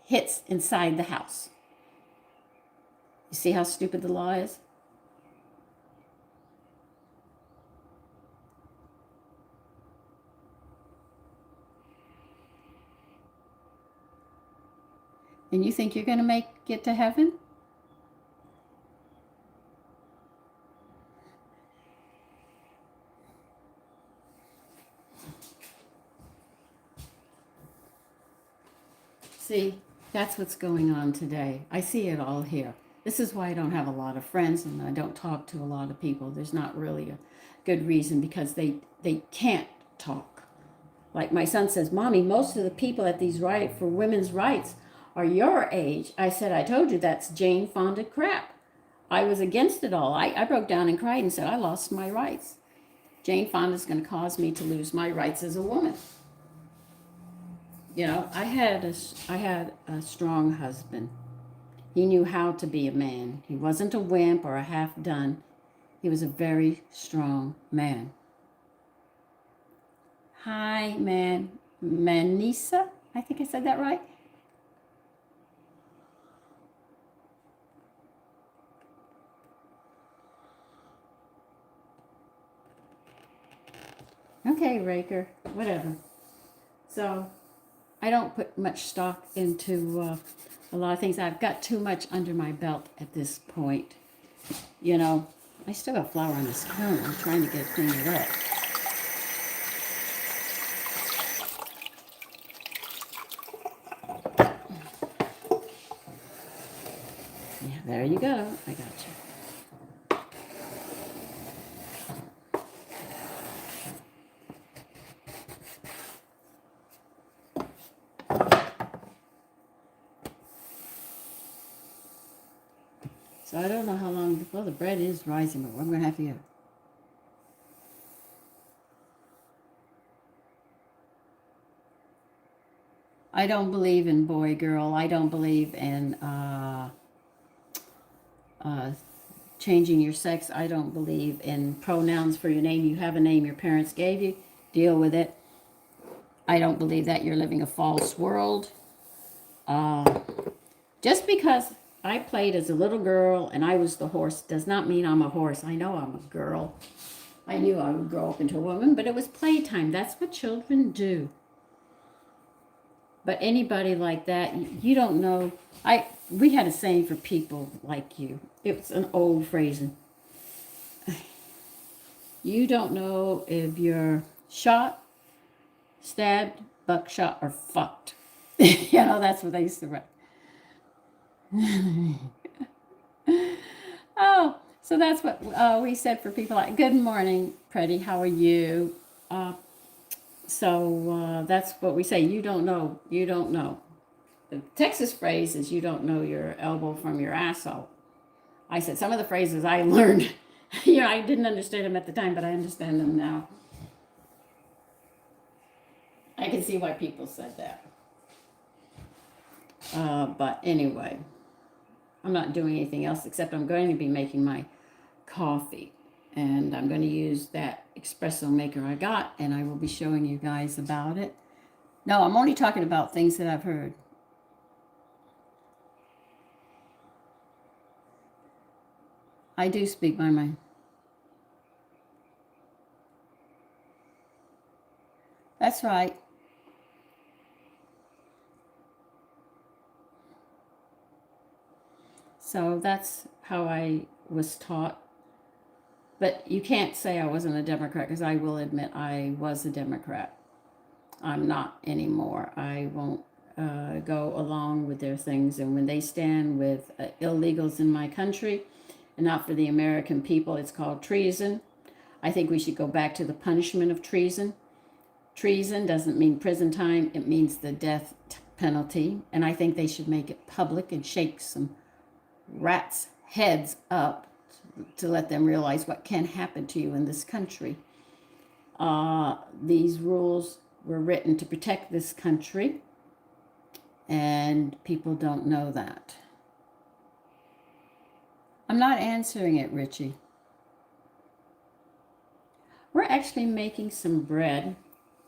A: hits inside the house. You see how stupid the law is? And you think you're going to make it to heaven? See, that's what's going on today. I see it all here. This is why I don't have a lot of friends and I don't talk to a lot of people. There's not really a good reason because they can't talk. Like my son says, Mommy, most of the people at these riot for women's rights are your age. I said, I told you that's Jane Fonda crap. I was against it all. I broke down and cried and said, I lost my rights. Jane Fonda's going to cause me to lose my rights as a woman. You know, I had a strong husband. He knew how to be a man. He wasn't a wimp or a half done. He was a very strong man. Hi, Manisa. I think I said that right. Okay, Raker. Whatever. So I don't put much stock into a lot of things. I've got too much under my belt at this point. You know, I still got flour on this cone. I'm trying to get it cleaned up. Yeah, there you go. I got you. So I don't know how long, well, the bread is rising, but I'm going to have to get. I don't believe in boy, girl. I don't believe in uh, changing your sex. I don't believe in pronouns for your name. You have a name your parents gave you. Deal with it. I don't believe that you're living a false world. Just because I played as a little girl and I was the horse does not mean I'm a horse. I know I'm a girl. I knew I would grow up into a woman, but it was playtime. That's what children do. But anybody like that, you don't know. We had a saying for people like you. It was an old phrase. You don't know if you're shot, stabbed, buckshot, or fucked. You know, that's what they used to write. Oh, so that's what we said for people like, good morning, Pretty, how are you? So that's what we say. You don't know. You don't know. The Texas phrase is you don't know your elbow from your asshole. I said some of the phrases I learned, I didn't understand them at the time, but I understand them now. I can see why people said that. But anyway, I'm not doing anything else except I'm going to be making my coffee. And I'm going to use that espresso maker I got, and I will be showing you guys about it. No, I'm only talking about things that I've heard. I do speak my mind. That's right. So that's how I was taught. But you can't say I wasn't a Democrat because I will admit I was a Democrat. I'm not anymore. I won't go along with their things. And when they stand with illegals in my country and not for the American people, it's called treason. I think we should go back to the punishment of treason. Treason doesn't mean prison time, it means the death penalty. And I think they should make it public and shake some rats' heads up to let them realize what can happen to you in this country. These rules were written to protect this country, and people don't know that. I'm not answering it, Richie. We're actually making some bread,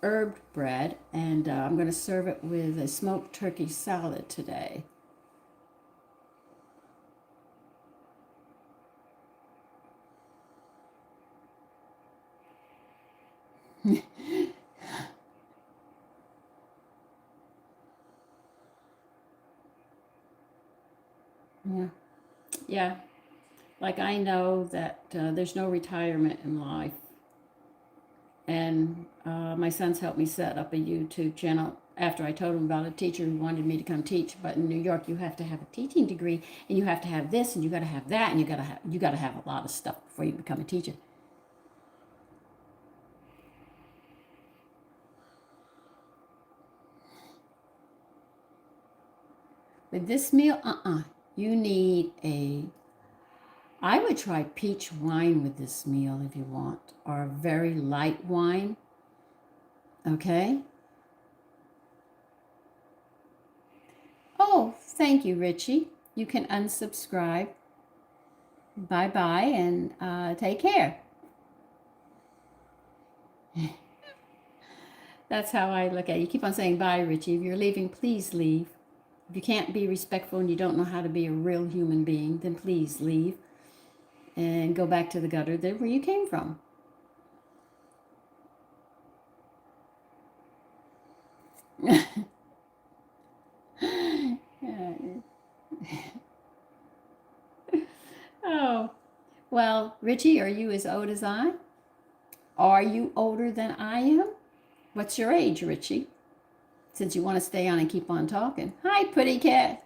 A: herb bread, and I'm going to serve it with a smoked turkey salad today. Yeah. Yeah. Like I know that there's no retirement in life. And my sons helped me set up a YouTube channel after I told them about a teacher who wanted me to come teach. But in New York, you have to have a teaching degree, and you have to have this, and you got to have that, and you got to have a lot of stuff before you become a teacher. With this meal, you need a. I would try peach wine with this meal if you want, or a very light wine. Okay. Oh, thank you, Richie. You can unsubscribe. Bye bye and take care. That's how I look at it. You keep on saying bye, Richie. If you're leaving, please leave. If you can't be respectful and you don't know how to be a real human being, then please leave and go back to the gutter that where you came from. Oh, well, Richie, are you as old as I? Are you older than I am? What's your age, Richie? Since you want to stay on and keep on talking. Hi, pretty cat.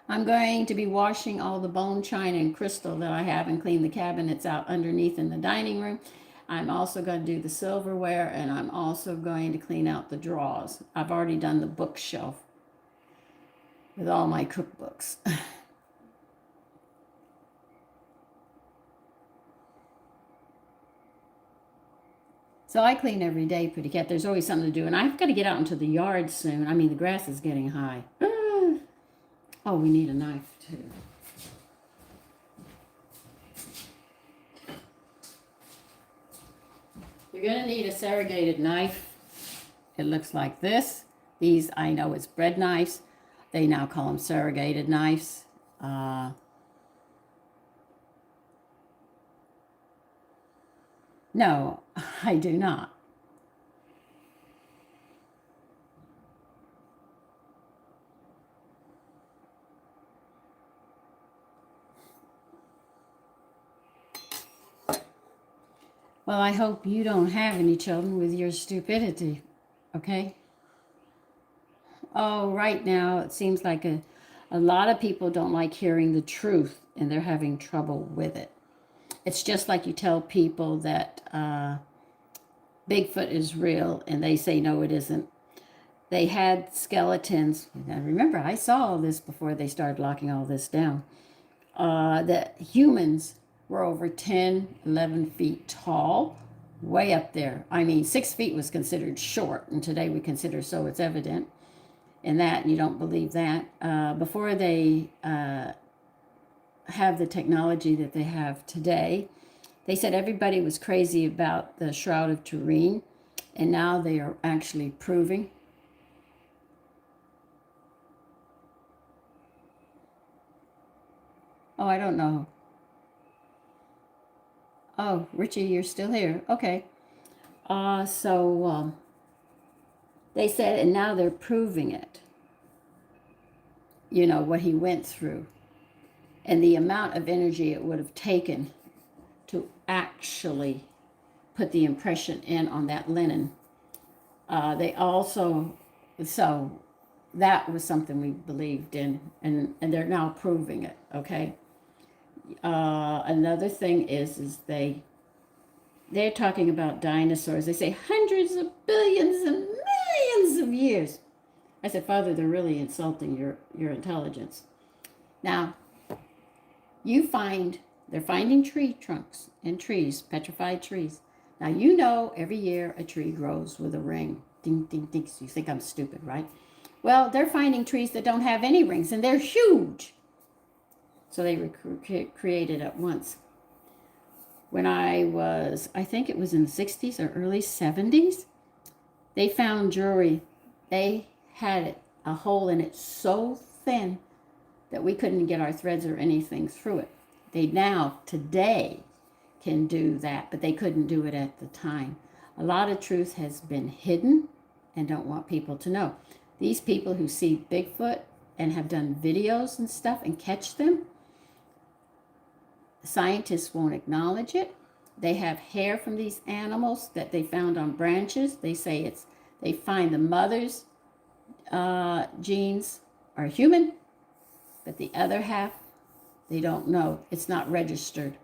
A: I'm going to be washing all the bone, china, and crystal that I have and clean the cabinets out underneath in the dining room. I'm also going to do the silverware, and I'm also going to clean out the drawers. I've already done the bookshelf with all my cookbooks. So I clean every day, pretty cat. There's always something to do, and I've got to get out into the yard soon. I mean, the grass is getting high. Oh, we need a knife too. You're going to need a serrated knife. It looks like this. These, I know, it's bread knives. They now call them serrated knives. No, I do not. Well, I hope you don't have any children with your stupidity, okay? Oh, right now it seems like a lot of people don't like hearing the truth and they're having trouble with it. It's just like you tell people that Bigfoot is real and they say no, it isn't. They had skeletons. Now remember, I saw all this before they started locking all this down. That humans were over 10, 11 feet tall, way up there. I mean, 6 feet was considered short, and today we consider so it's evident. And that, you don't believe that. Before they have the technology that they have today, they said everybody was crazy about the Shroud of Turin, and now they are actually proving. Oh, I don't know. Oh, Richie, you're still here. Okay. So they said, and now they're proving it. You know, what he went through and the amount of energy it would have taken to actually put the impression in on that linen. They also, so that was something we believed in, and they're now proving it, okay? Another thing is they're talking about dinosaurs. They say hundreds of billions and millions of years. I said, Father, they're really insulting your intelligence. Now, they're finding tree trunks and trees, petrified trees. Now, you know every year a tree grows with a ring. Ding, ding, ding. So you think I'm stupid, right? Well, they're finding trees that don't have any rings, and they're huge. So they were created at once. When I think it was in the 60s or early 70s, they found jewelry. They had a hole in it so thin that we couldn't get our threads or anything through it. They now, today, can do that, but they couldn't do it at the time. A lot of truth has been hidden and don't want people to know. These people who see Bigfoot, and have done videos and stuff and catch them. Scientists won't acknowledge it. They have hair from these animals that they found on branches. They say they find the mother's genes are human, but the other half, they don't know. It's not registered.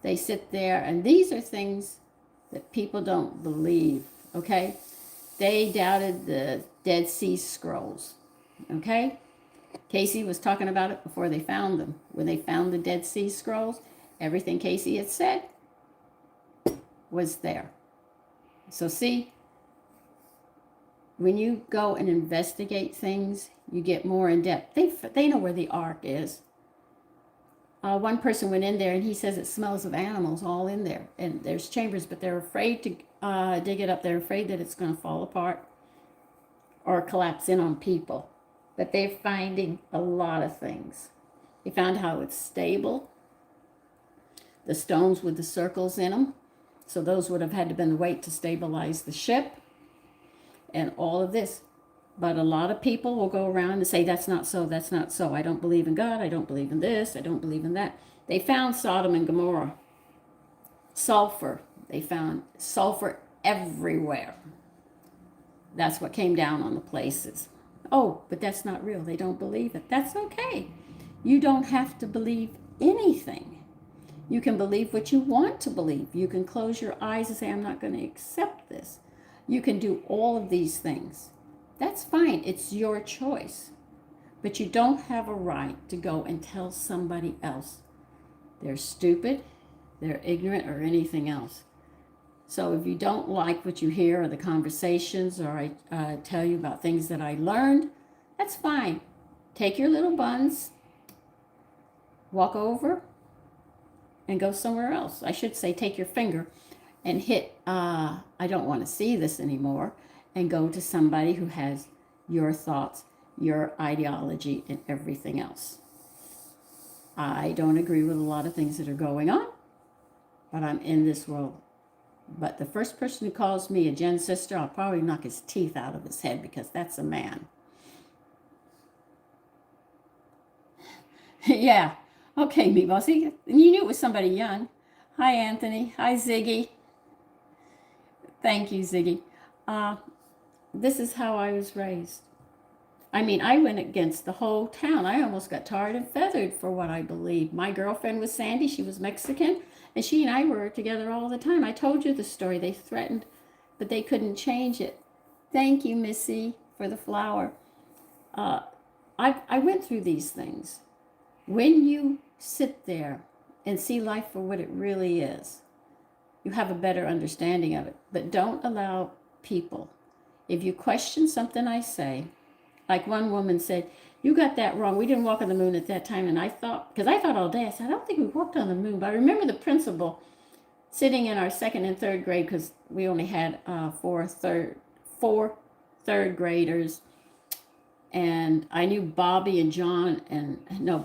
A: They sit there, and these are things that people don't believe, okay? They doubted the Dead Sea Scrolls, okay? Casey was talking about it before they found them. When they found the Dead Sea Scrolls, everything Casey had said was there. So see, when you go and investigate things, you get more in depth. They know where the ark is. One person went in there and he says it smells of animals all in there. And there's chambers, but they're afraid to dig it up. They're afraid that it's going to fall apart or collapse in on people. But they're finding a lot of things. They found how it's stable. The stones with the circles in them. So those would have had to been the weight to stabilize the ship. And all of this. But a lot of people will go around and say, that's not so, that's not so. I don't believe in God. I don't believe in this. I don't believe in that. They found Sodom and Gomorrah. Sulfur. They found sulfur everywhere. That's what came down on the places. Oh, but that's not real. They don't believe it. That's okay. You don't have to believe anything. You can believe what you want to believe. You can close your eyes and say, I'm not going to accept this. You can do all of these things. That's fine. It's your choice. But you don't have a right to go and tell somebody else they're stupid, they're ignorant, or anything else. So if you don't like what you hear or the conversations, or I tell you about things that I learned, that's fine. Take your little buns, walk over, and go somewhere else. I should say take your finger and hit, I don't want to see this anymore, and go to somebody who has your thoughts, your ideology, and everything else. I don't agree with a lot of things that are going on, but I'm in this world. But the first person who calls me a Gen sister, I'll probably knock his teeth out of his head, because that's a man. Yeah. Okay, Meatball. See, you knew it was somebody young. Hi, Anthony. Hi, Ziggy. Thank you, Ziggy. This is how I was raised. I mean, I went against the whole town. I almost got tarred and feathered for what I believed. My girlfriend was Sandy. She was Mexican, and she and I were together all the time. I told you the story. They threatened, but they couldn't change it. Thank you, Missy, for the flower. I went through these things. When you sit there and see life for what it really is, you have a better understanding of it. But don't allow people, if you question something I say, like one woman said, you got that wrong. We didn't walk on the moon at that time. And I thought, because I thought all day, I said, I don't think we walked on the moon. But I remember the principal sitting in our second and third grade, because we only had four third graders. And I knew Bobby and John,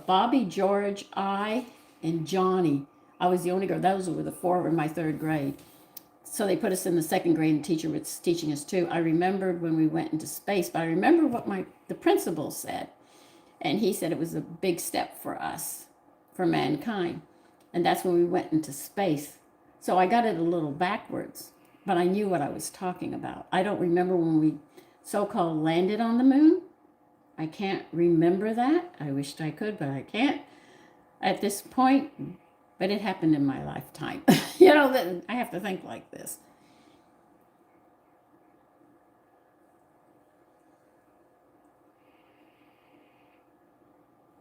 A: Bobby, George, and Johnny. I was the only girl. Those were the four in my third grade. So they put us in the second grade, and the teacher was teaching us too. I remembered when we went into space, but I remember what the principal said. And he said it was a big step for us, for mankind. And that's when we went into space. So I got it a little backwards, but I knew what I was talking about. I don't remember when we so-called landed on the moon. I can't remember that. I wished I could, but I can't at this point. But it happened in my lifetime. I have to think like this.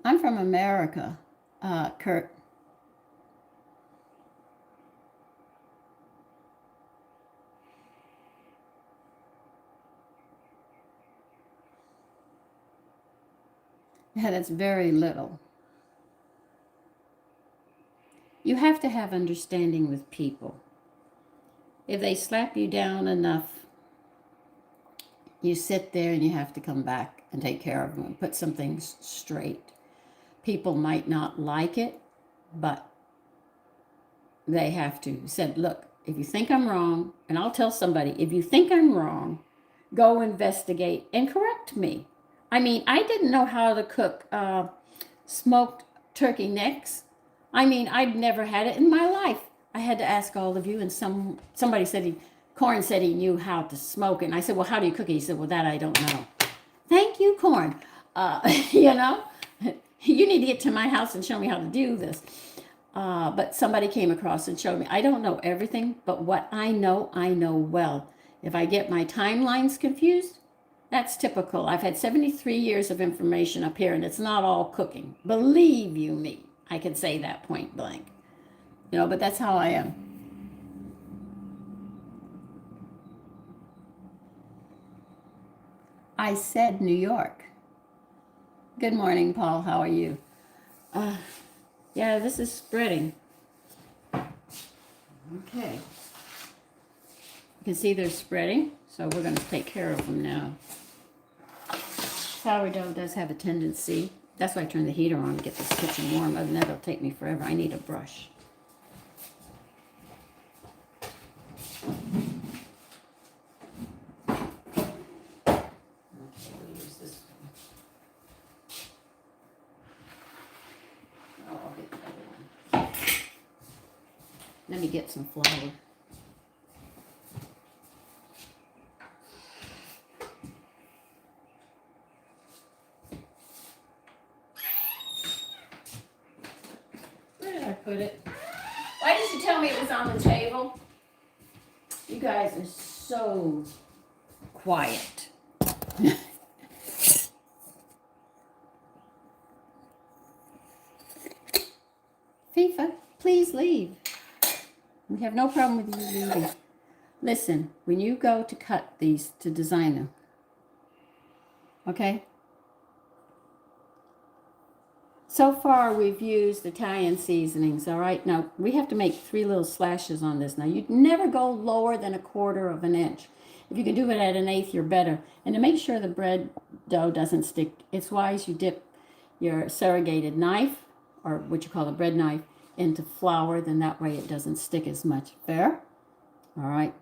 A: I'm from America, Kurt. Yeah, that's very little. You have to have understanding with people. If they slap you down enough, you sit there and you have to come back and take care of them and put some things straight. People might not like it, but they have to. Said, look, if you think I'm wrong, and I'll tell somebody, if you think I'm wrong, go investigate and correct me. I mean, I didn't know how to cook smoked turkey necks. I mean, I'd never had it in my life. I had to ask all of you, and somebody said Corn said he knew how to smoke it. And I said, well, how do you cook it? He said, well, that I don't know. Thank you, Corn. You know, you need to get to my house and show me how to do this. But somebody came across and showed me. I don't know everything, but what I know well. If I get my timelines confused, that's typical. I've had 73 years of information up here, and it's not all cooking. Believe you me, I can say that point blank. You know, but that's how I am. I said New York. Good morning, Paul. How are you? Uh, yeah, this is spreading. Okay. You can see they're spreading, so we're going to take care of them now. Sourdough does have a tendency. That's why I turn the heater on to get this kitchen warm. Other than that, it'll take me forever. I need a brush. Let me get some flour. Where did I put it? Why did you tell me it was on the table? You guys are so quiet. FIFA, please leave. We have no problem with you leaving. Listen, when you go to cut these to design them, okay? So far, we've used Italian seasonings, all right? Now, we have to make 3 little slashes on this. Now, you'd never go lower than 1/4 of an inch. If you can do it at 1/8, you're better. And to make sure the bread dough doesn't stick, it's wise you dip your surrogated knife, or what you call a bread knife, into flour, then that way it doesn't stick as much. Fair? All right.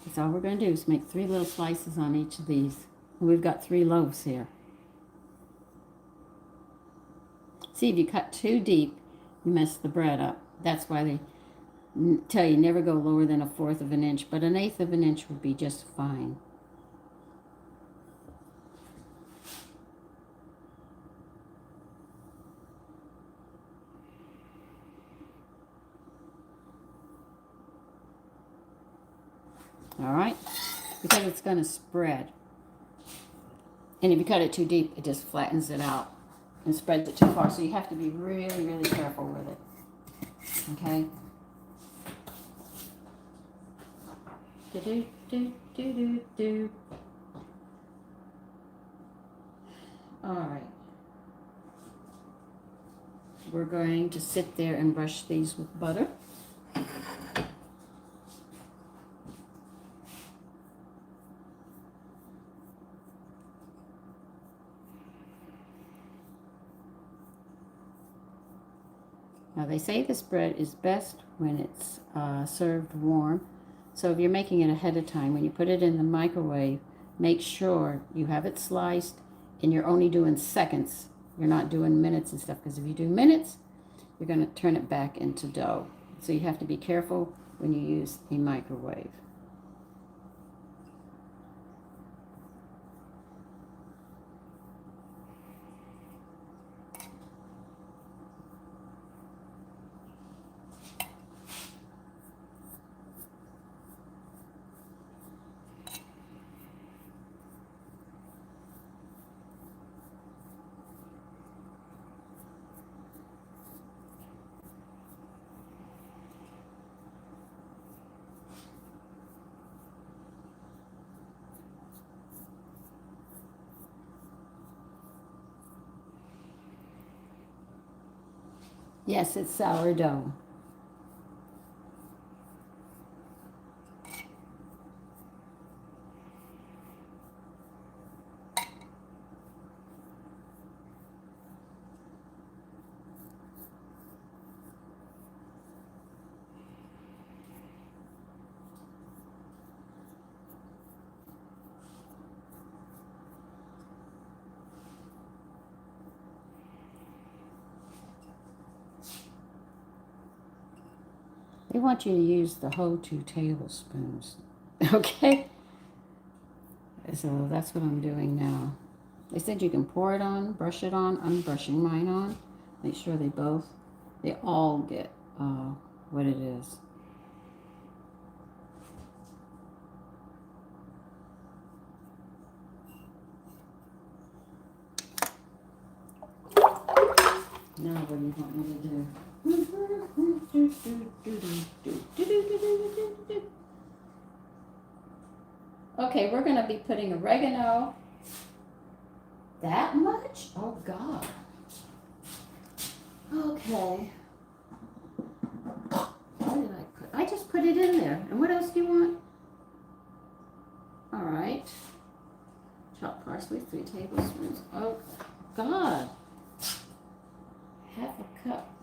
A: That's all we're going to do is make 3 little slices on each of these. And we've got 3 loaves here. See, if you cut too deep, you mess the bread up. That's why they tell you never go lower than 1/4 of an inch, but 1/8 of an inch would be just fine. All right, because it's going to spread. And if you cut it too deep, it just flattens it out and spreads it too far. So you have to be really, really careful with it. Okay? Do. All right. We're going to sit there and brush these with butter. Now they say this bread is best when it's served warm. So if you're making it ahead of time, when you put it in the microwave, make sure you have it sliced and you're only doing seconds. You're not doing minutes and stuff, because if you do minutes, you're going to turn it back into dough. So you have to be careful when you use a microwave. Yes, it's sourdough. They want you to use the whole 2 tablespoons. Okay? So that's what I'm doing now. They said you can pour it on, brush it on. I'm brushing mine on. Make sure they all get what it is. Now what do you want me to do? Okay, we're going to be putting oregano. That much? Oh, God. Okay. What did I put? I just put it in there. And what else do you want? All right. Chopped parsley, 3 tablespoons. Oh, God. Half a cup.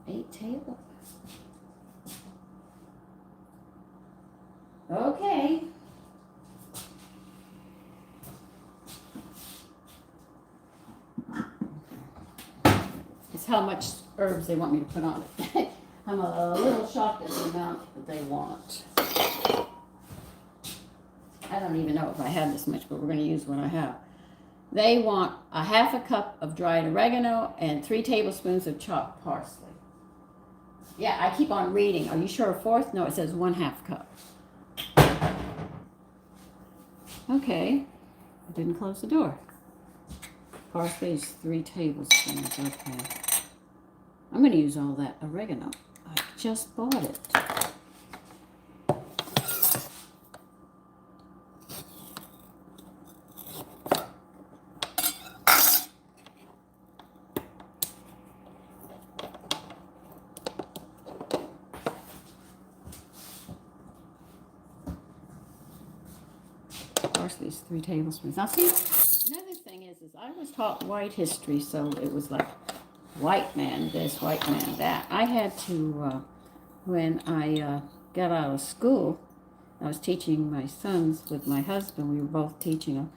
A: 8 tablespoons. Okay. It's how much herbs they want me to put on it. I'm a little shocked at the amount that they want. I don't even know if I have this much, but we're going to use what I have. They want a half a cup of dried oregano and 3 tablespoons of chopped parsley. Yeah, I keep on reading. Are you sure a fourth? No, it says 1/2 cup. Okay. I didn't close the door. Parsley is 3 tablespoons. Okay. I'm going to use all that oregano. I just bought it. Parsley's 3 tablespoons. Now see, another thing is I was taught white history, so it was like white man this, white man that. I had to, when I got out of school, I was teaching my sons with my husband. We were both teaching them.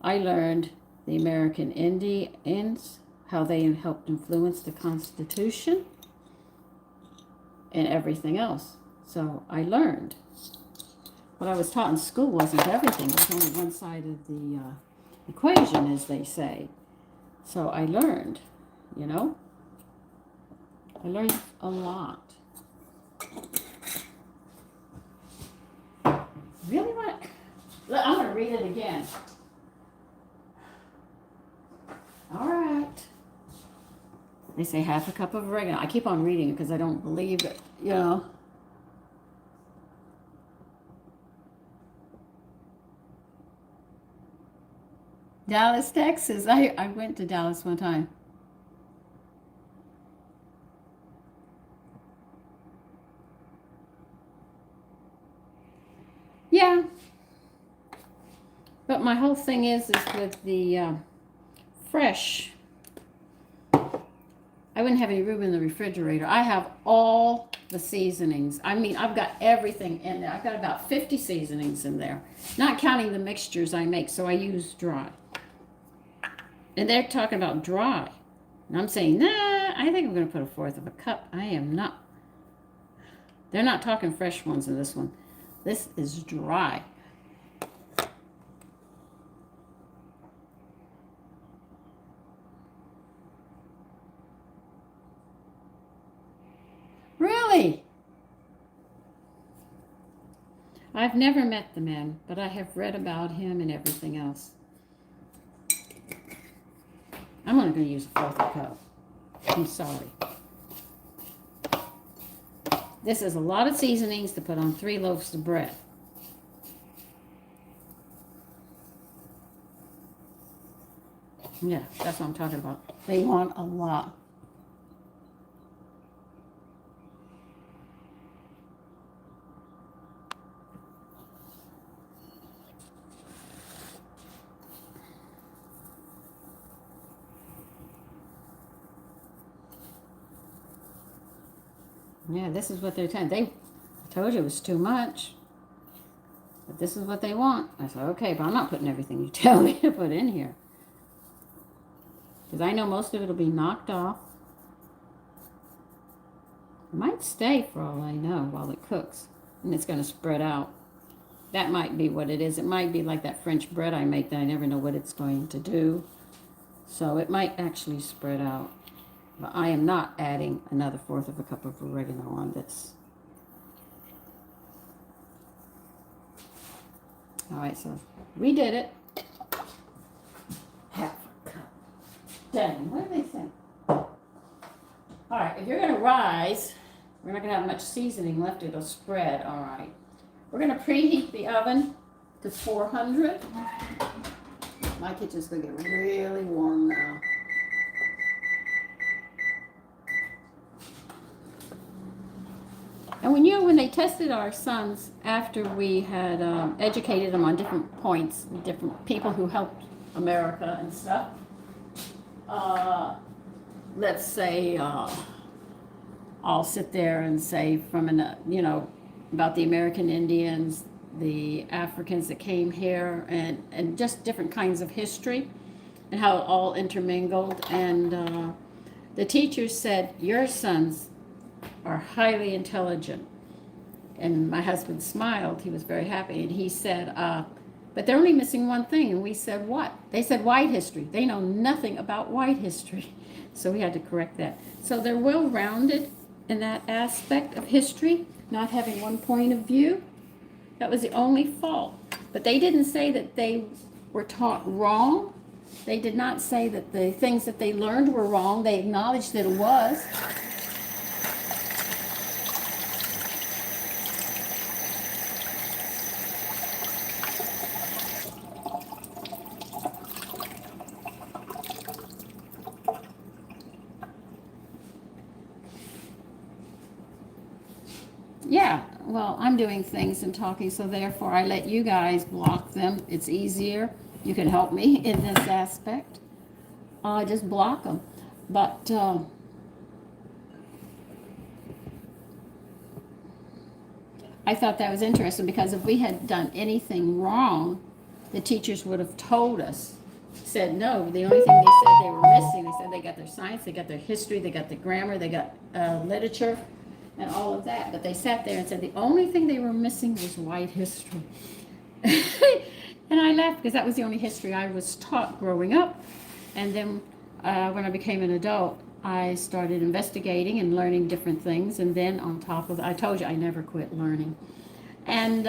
A: I learned the American Indians, how they helped influence the Constitution and everything else. So I learned. What I was taught in school wasn't everything. It was only one side of the equation, as they say. So I learned, you know. I learned a lot. Really want to... I'm going to read it again. All right. They say half a cup of oregano. I keep on reading it because I don't believe it, you know. Dallas, Texas. I went to Dallas one time. Yeah. But my whole thing is with the fresh. I wouldn't have any room in the refrigerator. I have all the seasonings. I mean, I've got everything in there. I've got about 50 seasonings in there, not counting the mixtures I make, so I use dry. And they're talking about dry. And I'm saying, nah, I think I'm going to put 1/4 of a cup. I am not. They're not talking fresh ones in this one. This is dry. Really? I've never met the man, but I have read about him and everything else. I'm only going to use 1/4 cup. I'm sorry. This is a lot of seasonings to put on 3 loaves of bread. Yeah, that's what I'm talking about. They want a lot. Yeah, this is what they're telling. I told you it was too much. But this is what they want. I said, okay, but I'm not putting everything you tell me to put in here. Because I know most of it will be knocked off. Might stay for all I know while it cooks. And it's going to spread out. That might be what it is. It might be like that French bread I make that I never know what it's going to do. So it might actually spread out. But I am not adding another fourth of a cup of oregano on this. All right, so we did it. Half a cup. Dang, what do they say? All right, if you're going to rise, we're not going to have much seasoning left. It'll spread. All right. We're going to preheat the oven to 400. My kitchen's going to get really warm now. And when they tested our sons after we had educated them on different points, different people who helped America and stuff, let's say I'll sit there and say from about the American Indians, the Africans that came here, and just different kinds of history and how it all intermingled. And the teachers said, your sons are highly intelligent. And my husband smiled. He was very happy. And he said, but they're only missing one thing. And we said, what? They said white history. They know nothing about white history. So we had to correct that. So they're well-rounded in that aspect of history, not having one point of view. That was the only fault. But they didn't say that they were taught wrong. They did not say that the things that they learned were wrong. They acknowledged that it was. Yeah, well, I'm doing things and talking, so therefore I let you guys block them. It's easier. You can help me in this aspect. Just block them. But I thought that was interesting because if we had done anything wrong, the teachers would have told us. Said no, the only thing they said they were missing, they said they got their science, they got their history, they got the grammar, they got literature, and all of that. But they sat there and said the only thing they were missing was white history. And I laughed because that was the only history I was taught growing up. And then when I became an adult, I started investigating and learning different things. And then on top of that, I told you I never quit learning. And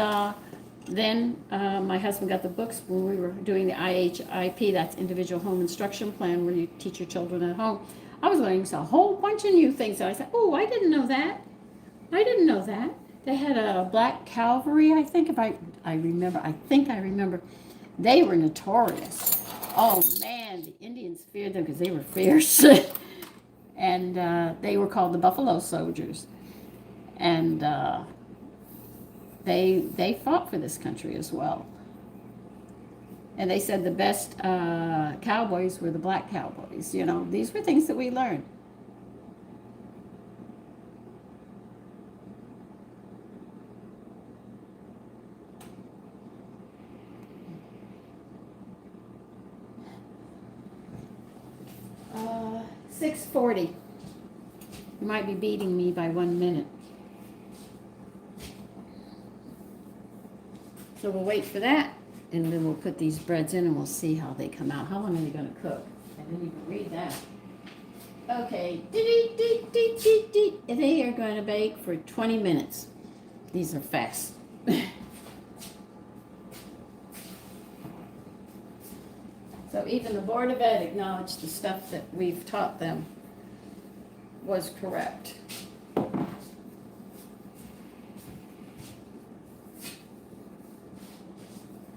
A: then my husband got the books when we were doing the IHIP, that's Individual Home Instruction Plan, where you teach your children at home. I was learning a whole bunch of new things. So I said, oh, I didn't know that. I didn't know that. They had a black cavalry, I think, if I remember. They were notorious. Oh, man, the Indians feared them because they were fierce. And they were called the Buffalo Soldiers. And they fought for this country as well. And they said the best cowboys were the black cowboys. You know, these were things that we learned. Uh, 6:40. You might be beating me by 1 minute. So we'll wait for that, and then we'll put these breads in, and we'll see how they come out. How long are they going to cook? I didn't even read that. Okay. They are going to bake for 20 minutes. These are fast. So even the Board of Ed acknowledged the stuff that we've taught them was correct.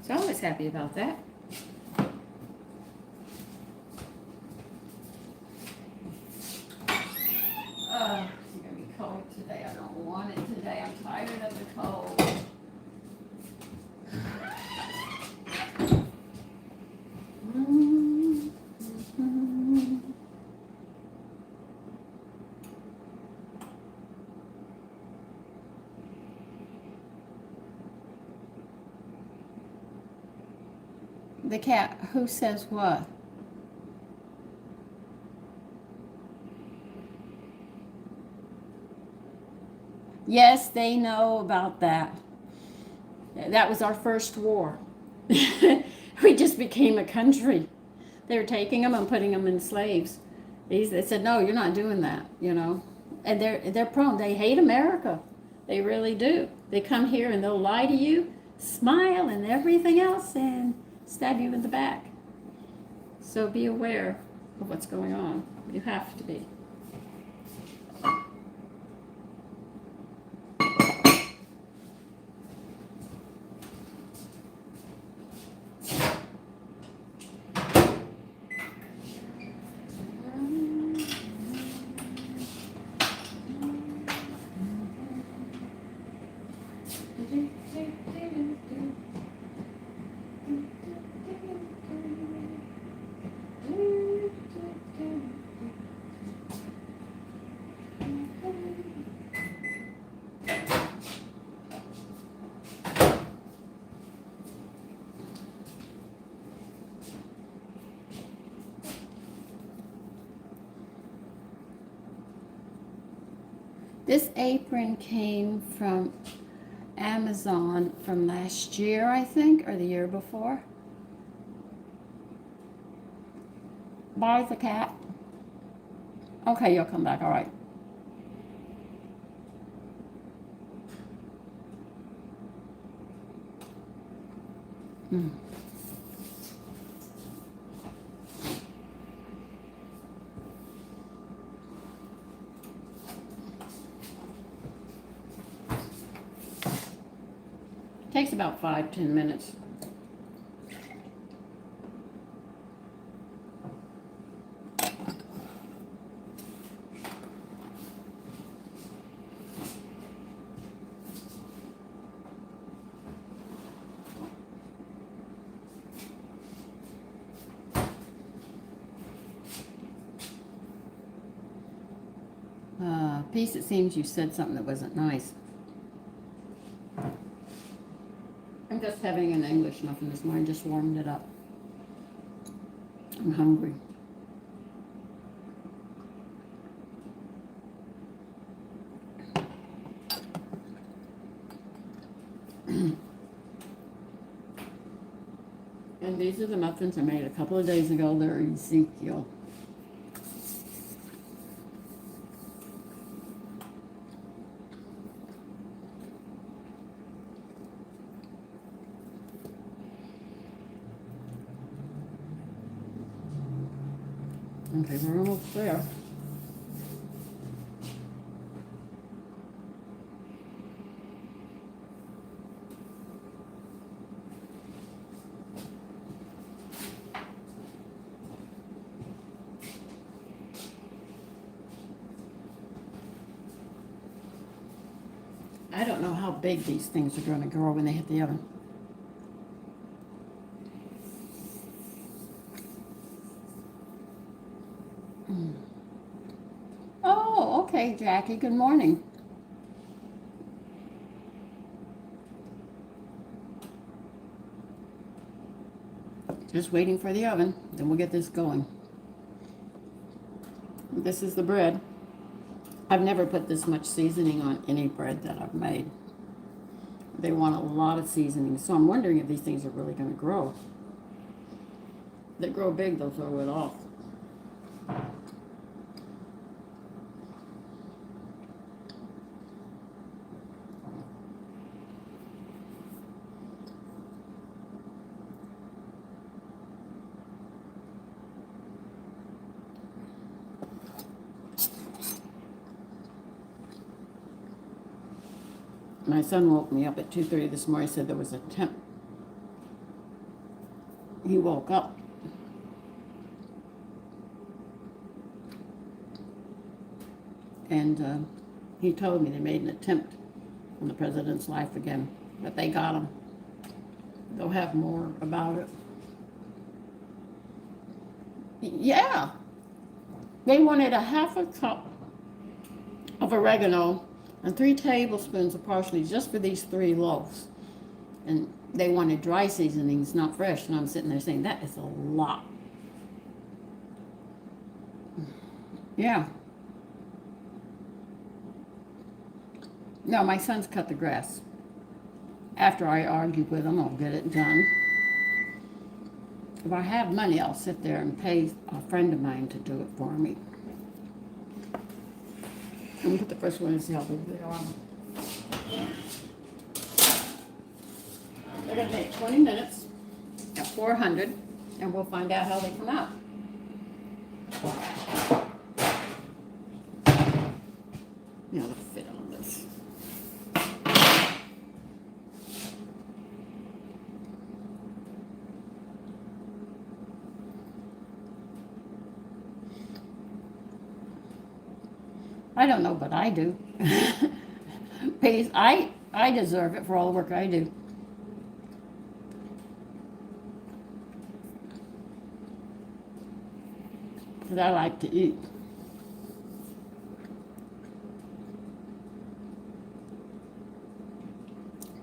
A: So I was happy about that. It's going to be cold today. I don't want it today. I'm tired of the cold. The cat, who says what? Yes, they know about that. That was our first war. We just became a country. They were taking them and putting them in slaves. They said, "No, you're not doing that," you know. And they're prone. They hate America. They really do. They come here and they'll lie to you, smile, and everything else, and stab you in the back. So be aware of what's going on. You have to be. This apron came from Amazon from last year, I think, or the year before. Bye, the cat. Okay, you'll come back. All right. Mm. Takes about 5-10 minutes. Peace, it seems you said something that wasn't nice. I'm just having an English muffin this morning, just warmed it up. I'm hungry. And these are the muffins I made a couple of days ago. They're Ezekiel. Okay, we're almost there. I don't know how big these things are going to grow when they hit the oven. Oh, okay, Jackie. Good morning. Just waiting for the oven, then we'll get this going. This is the bread. I've never put this much seasoning on any bread that I've made. They want a lot of seasoning, so I'm wondering if these things are really going to grow. If they grow big, they'll throw it off. My son woke me up at 2:30 this morning. He said there was a temp. He woke up. And he told me they made an attempt on the president's life again. But they got him. They'll have more about it. Yeah. They wanted a half a cup of oregano and 3 tablespoons of parsley just for these 3 loaves. And they wanted dry seasonings, not fresh. And I'm sitting there saying, that is a lot. Yeah. No, my son's cut the grass. After I argue with him, I'll get it done. If I have money, I'll sit there and pay a friend of mine to do it for me. Let me put the first one and see how big they are. They're going to take 20 minutes at 400, and we'll find out how they come out. Now the fit on this. I don't know, but I do. Please, I deserve it for all the work I do. Because I like to eat.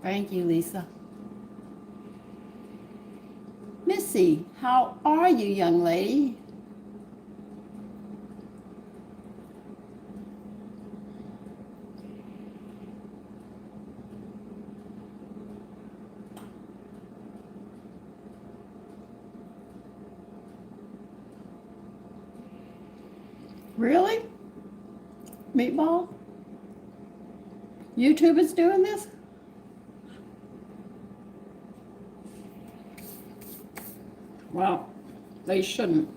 A: Thank you, Lisa. Missy, how are you, young lady? Really? Meatball? YouTube is doing this? Well, they shouldn't.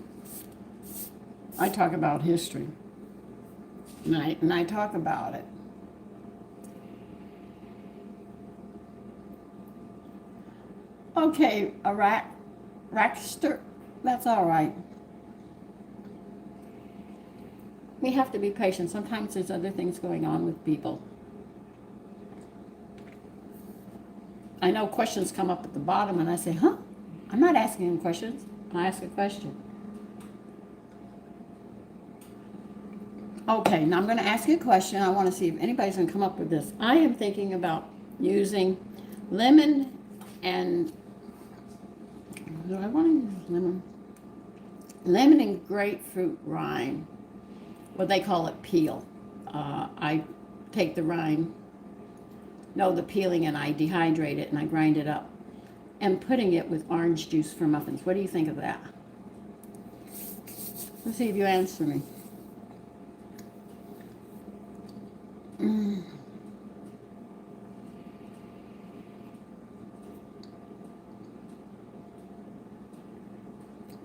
A: I talk about history. And I talk about it. Okay, a rackster, that's all right. We have to be patient. Sometimes there's other things going on with people. I know questions come up at the bottom and I say, huh? I'm not asking questions. I ask a question. Okay, now I'm going to ask you a question. I want to see if anybody's going to come up with this. I am thinking about using lemon and, do I want to use lemon? Lemon and grapefruit rind. What they call it, peel. I take the rind, the peeling, and I dehydrate it and I grind it up. And putting it with orange juice for muffins. What do you think of that? Let's see if you answer me.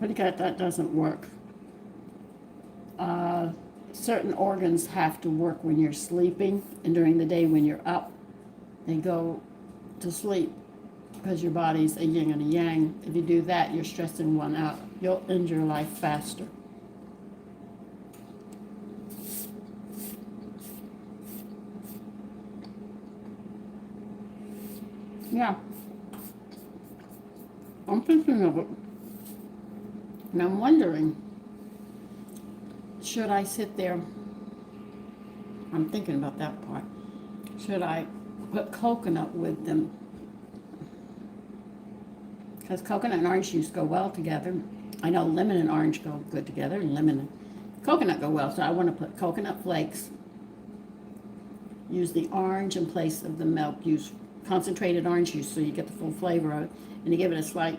A: Pretty good, that doesn't work. Certain organs have to work when you're sleeping, and during the day when you're up, they go to sleep because your body's a yin and a yang. If you do that, you're stressing one out. You'll end your life faster. Yeah. I'm thinking of it. And I'm wondering, should I sit there? I'm thinking about that part. Should I put coconut with them? Because coconut and orange juice go well together. I know lemon and orange go good together, and lemon and coconut go well. So I want to put coconut flakes. Use the orange in place of the milk. Use concentrated orange juice so you get the full flavor of it. And to give it a slight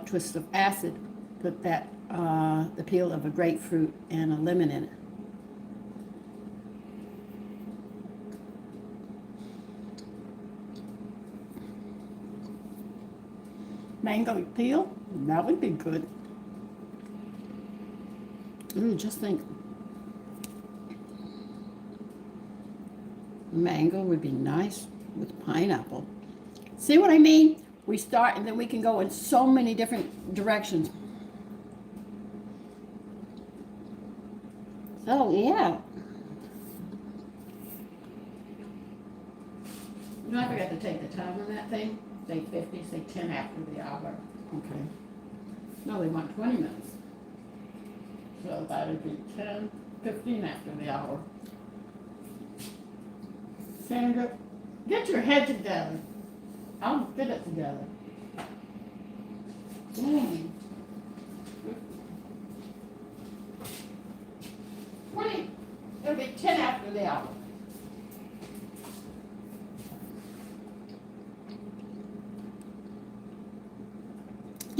A: twist of acid, put that the peel of a grapefruit and a lemon in it. Mango peel, that would be good. Just think, mango would be nice with pineapple. See what I mean? We start and then we can go in so many different directions. So, yeah. You know, I forgot to take the time on that thing. Say 50, say 10 after the hour. Okay. No, they want 20 minutes. So that would be 10, 15 after the hour. Sandra, get your head together. I'll fit it together. 20. It'll be 10 after the hour.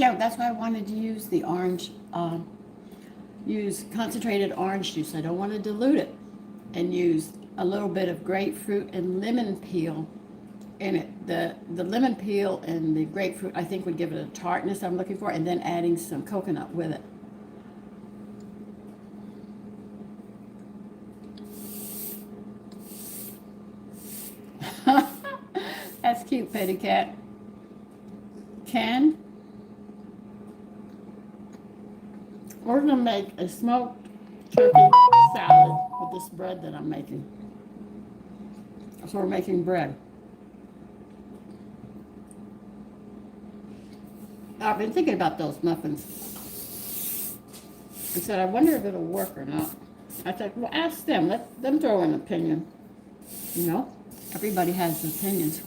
A: Yeah, that's why I wanted to use the orange, use concentrated orange juice. I don't want to dilute it. And use a little bit of grapefruit and lemon peel in it. The lemon peel and the grapefruit, I think, would give it a tartness I'm looking for, and then adding some coconut with it. That's cute, Petty Cat. Ken, we're gonna make a smoked turkey salad with this bread that I'm making. So we're making bread. I've been thinking about those muffins. I said, I wonder if it'll work or not. I said, well, ask them. Let them throw an opinion. You know, everybody has opinions.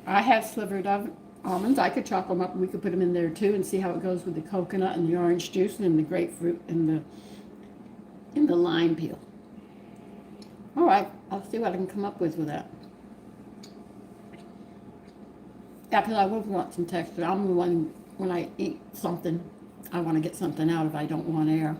A: I have slivered almonds. I could chop them up and we could put them in there too and see how it goes with the coconut and the orange juice and the grapefruit and the lime peel. All right, I'll see what I can come up with that. Yeah, because I would want some texture. I'm the one, when I eat something, I want to get something out if I don't want air.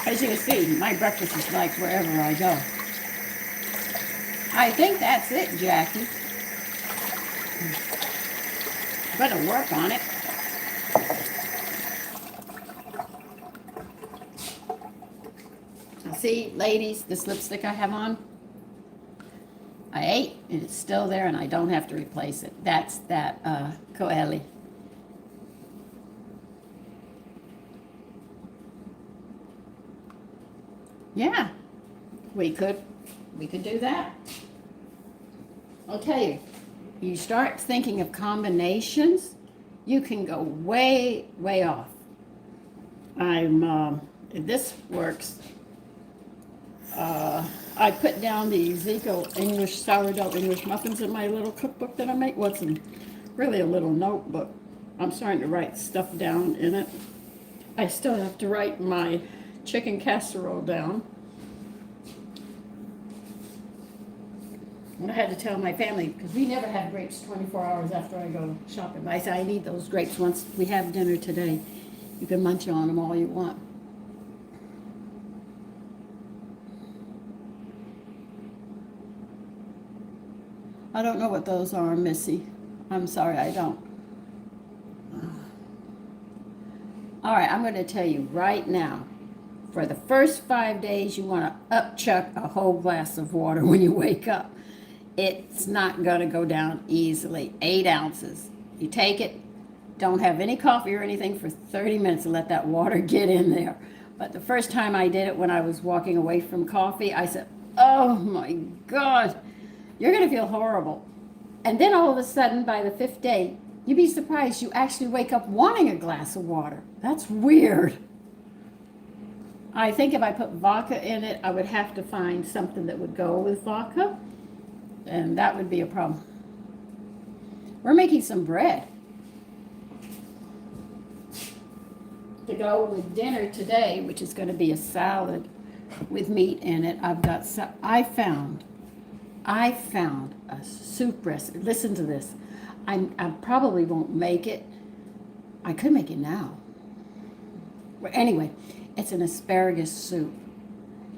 A: As you can see, my breakfast is like wherever I go. I think that's it, Jackie. Better work on it. See, ladies, this lipstick I have on, I ate, and it's still there, and I don't have to replace it. That's that Coeli. Yeah, we could do that. I'll tell you, you start thinking of combinations, you can go way, way off. This works. I put down the Zico English sourdough English muffins in my little cookbook that I make. Well, it's really a little notebook. I'm starting to write stuff down in it. I still have to write my chicken casserole down. And I had to tell my family, because we never have grapes 24 hours after I go shopping. I said, I need those grapes once we have dinner today. You can munch on them all you want. I don't know what those are, Missy. I'm sorry, I don't. All right, I'm going to tell you right now. For the first 5 days, you want to upchuck a whole glass of water when you wake up. It's not going to go down easily. 8 ounces. You take it, don't have any coffee or anything for 30 minutes and let that water get in there. But the first time I did it when I was walking away from coffee, I said, oh my God, you're going to feel horrible. And then all of a sudden, by the 5th day, you'd be surprised you actually wake up wanting a glass of water. That's weird. I think if I put vodka in it, I would have to find something that would go with vodka, and that would be a problem. We're making some bread to go with dinner today, which is going to be a salad with meat in it. I found a soup recipe. Listen to this. I probably won't make it. I could make it now. But anyway, it's an asparagus soup,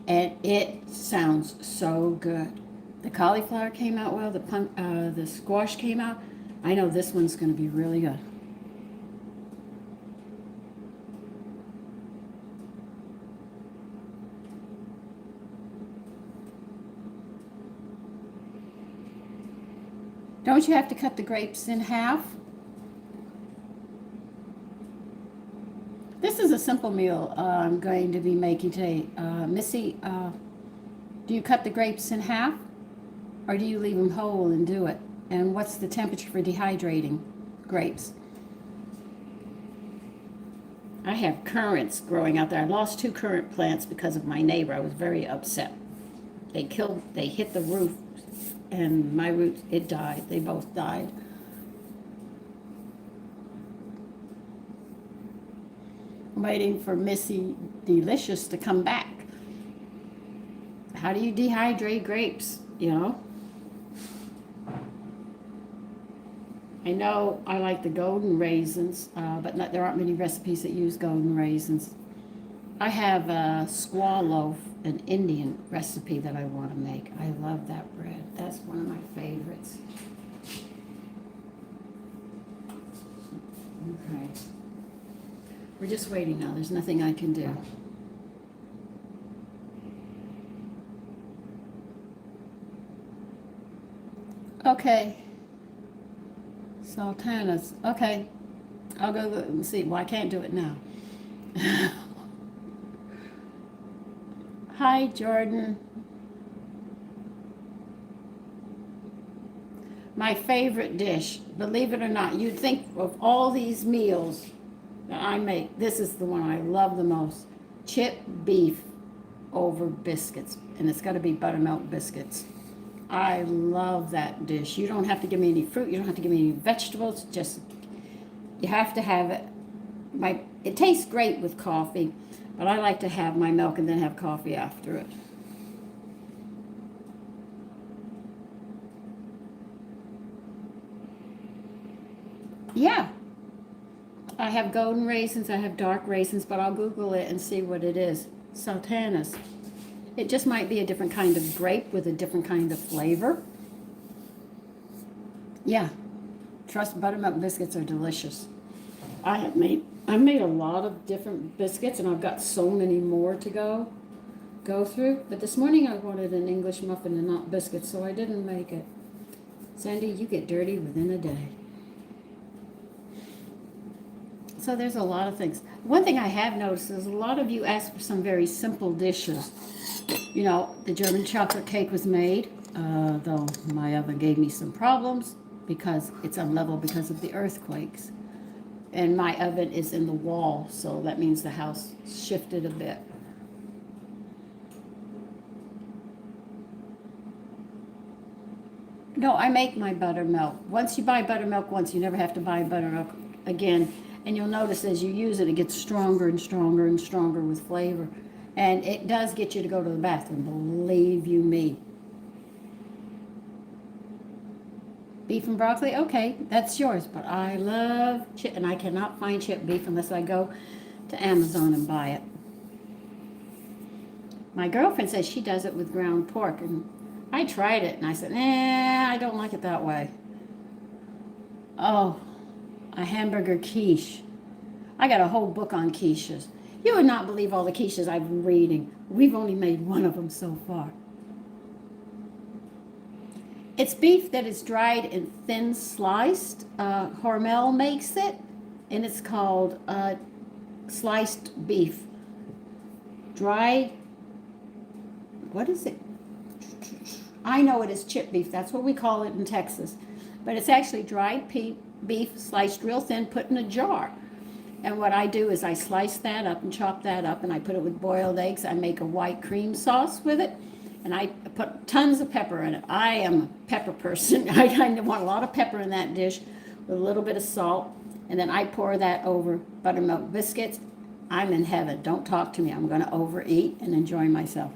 A: and it sounds so good. The cauliflower came out well. The squash came out. I know this one's going to be really good. Don't you have to cut the grapes in half? This is a simple meal I'm going to be making today. Missy, do you cut the grapes in half? Or do you leave them whole and do it? And what's the temperature for dehydrating grapes? I have currants growing out there. I lost 2 currant plants because of my neighbor. I was very upset. They hit the roof and my roots, it died. They both died. I'm waiting for Missy Delicious to come back. How do you dehydrate grapes, you know? I know I like the golden raisins, but there aren't many recipes that use golden raisins. I have a squaw loaf, an Indian recipe that I want to make. I love that bread. That's one of my favorites. Okay. We're just waiting now. There's nothing I can do. Okay. Sultanas. Okay. I'll go and see. Well, I can't do it now. Hi, Jordan. My favorite dish, believe it or not, you'd think of all these meals that I make, this is the one I love the most. Chipped beef over biscuits, and it's got to be buttermilk biscuits. I love that dish. You don't have to give me any fruit. You don't have to give me any vegetables. Just, you have to have it. It tastes great with coffee, but I like to have my milk and then have coffee after it. Yeah, I have golden raisins, I have dark raisins, but I'll Google it and see what it is. Sultanas. It just might be a different kind of grape with a different kind of flavor. Yeah, trust buttermilk biscuits are delicious. I've made a lot of different biscuits, and I've got so many more to go through. But this morning I wanted an English muffin and not biscuits, so I didn't make it. Sandy, you get dirty within a day. So there's a lot of things. One thing I have noticed is a lot of you ask for some very simple dishes. You know, the German chocolate cake was made, though my oven gave me some problems because it's unlevel because of the earthquakes. And my oven is in the wall, so that means the house shifted a bit. No, I make my buttermilk. Once you buy buttermilk once, you never have to buy buttermilk again. And you'll notice as you use it, it gets stronger and stronger and stronger with flavor. And it does get you to go to the bathroom, believe you me. Beef and broccoli, okay, that's yours. But I love chip, and I cannot find chipped beef unless I go to Amazon and buy it. My girlfriend says she does it with ground pork, and I tried it, and I said, I don't like it that way. Oh, a hamburger quiche. I got a whole book on quiches. You would not believe all the quiches I've been reading. We've only made one of them so far. It's beef that is dried and thin sliced. Hormel makes it, and it's called sliced beef. Dried, what is it? I know it is chipped beef. That's what we call it in Texas. But it's actually dried beef sliced real thin, put in a jar. And what I do is I slice that up and chop that up, and I put it with boiled eggs. I make a white cream sauce with it, and I put tons of pepper in it. I am a pepper person. I kind of want a lot of pepper in that dish with a little bit of salt, and then I pour that over buttermilk biscuits. I'm in heaven. Don't talk to me. I'm going to overeat and enjoy myself.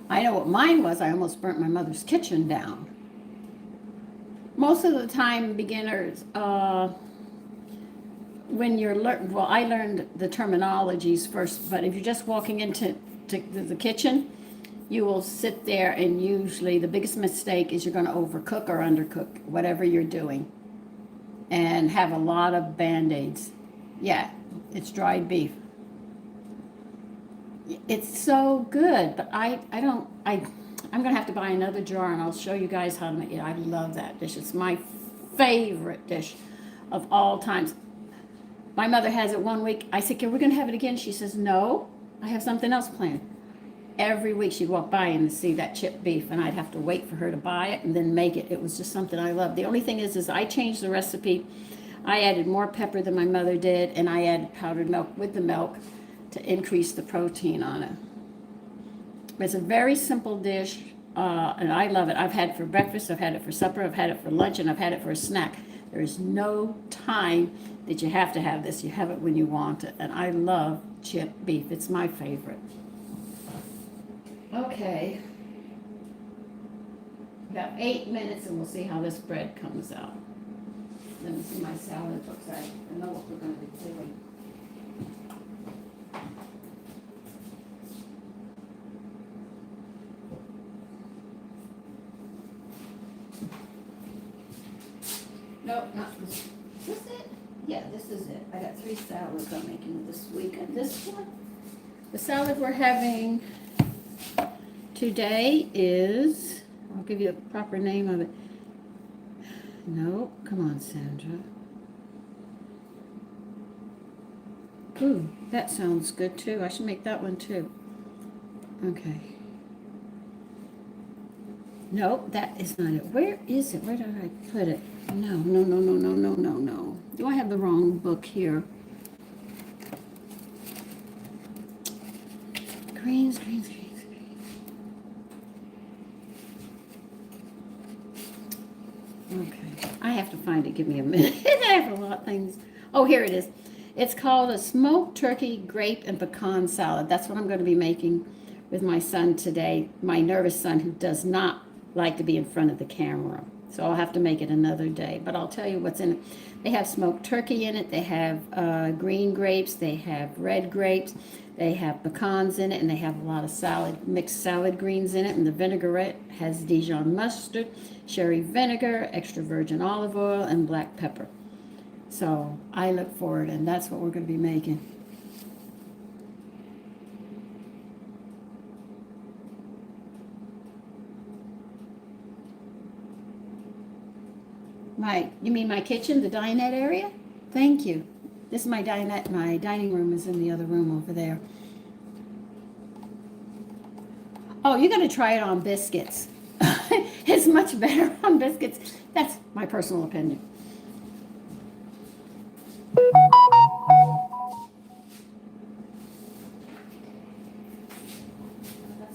A: I know what mine was. I almost burnt my mother's kitchen down. Most of the time, beginners, when you're well, I learned the terminologies first, but if you're just walking into the kitchen, you will sit there, and usually the biggest mistake is you're going to overcook or undercook whatever you're doing and have a lot of Band-Aids. Yeah, it's dried beef. It's so good, but I'm going to have to buy another jar, and I'll show you guys how to make it. I love that dish. It's my favorite dish of all times. My mother has it one week. I said, "Okay, we're going to have it again." She says, "No, I have something else planned." Every week she'd walk by and see that chipped beef, and I'd have to wait for her to buy it and then make it. It was just something I loved. The only thing is I changed the recipe. I added more pepper than my mother did, and I added powdered milk with the milk. to increase the protein on it. It's a very simple dish, and I love it. I've had it for breakfast, I've had it for supper, I've had it for lunch, and I've had it for a snack. There is no time that you have to have this. You have it when you want it. And I love chipped beef. It's my favorite. Okay. About 8 minutes and we'll see how this bread comes out. Let me see my salad books. I know what we're going to be doing. Nope, not this. Is this it? Yeah, this is it. I got 3 salads I'm making this week. And this one, the salad we're having today is, I'll give you the proper name of it. No, come on, Sandra. Ooh, that sounds good too. I should make that one too. Okay. Nope, that is not it. Where is it? Where did I put it? No. Do I have the wrong book here? Greens. Okay, I have to find it. Give me a minute. I have a lot of things. Oh, here it is. It's called a smoked turkey, grape, and pecan salad. That's what I'm going to be making with my son today, my nervous son who does not like to be in front of the camera. So I'll have to make it another day. But I'll tell you what's in it. They have smoked turkey in it. They have green grapes. They have red grapes. They have pecans in it. And they have a lot of mixed salad greens in it. And the vinaigrette has Dijon mustard, sherry vinegar, extra virgin olive oil, and black pepper. So I look forward, and that's what we're going to be making. You mean my kitchen, the dinette area? Thank you. This is my dinette. My dining room is in the other room over there. Oh, you're going to try it on biscuits. It's much better on biscuits. That's my personal opinion. That's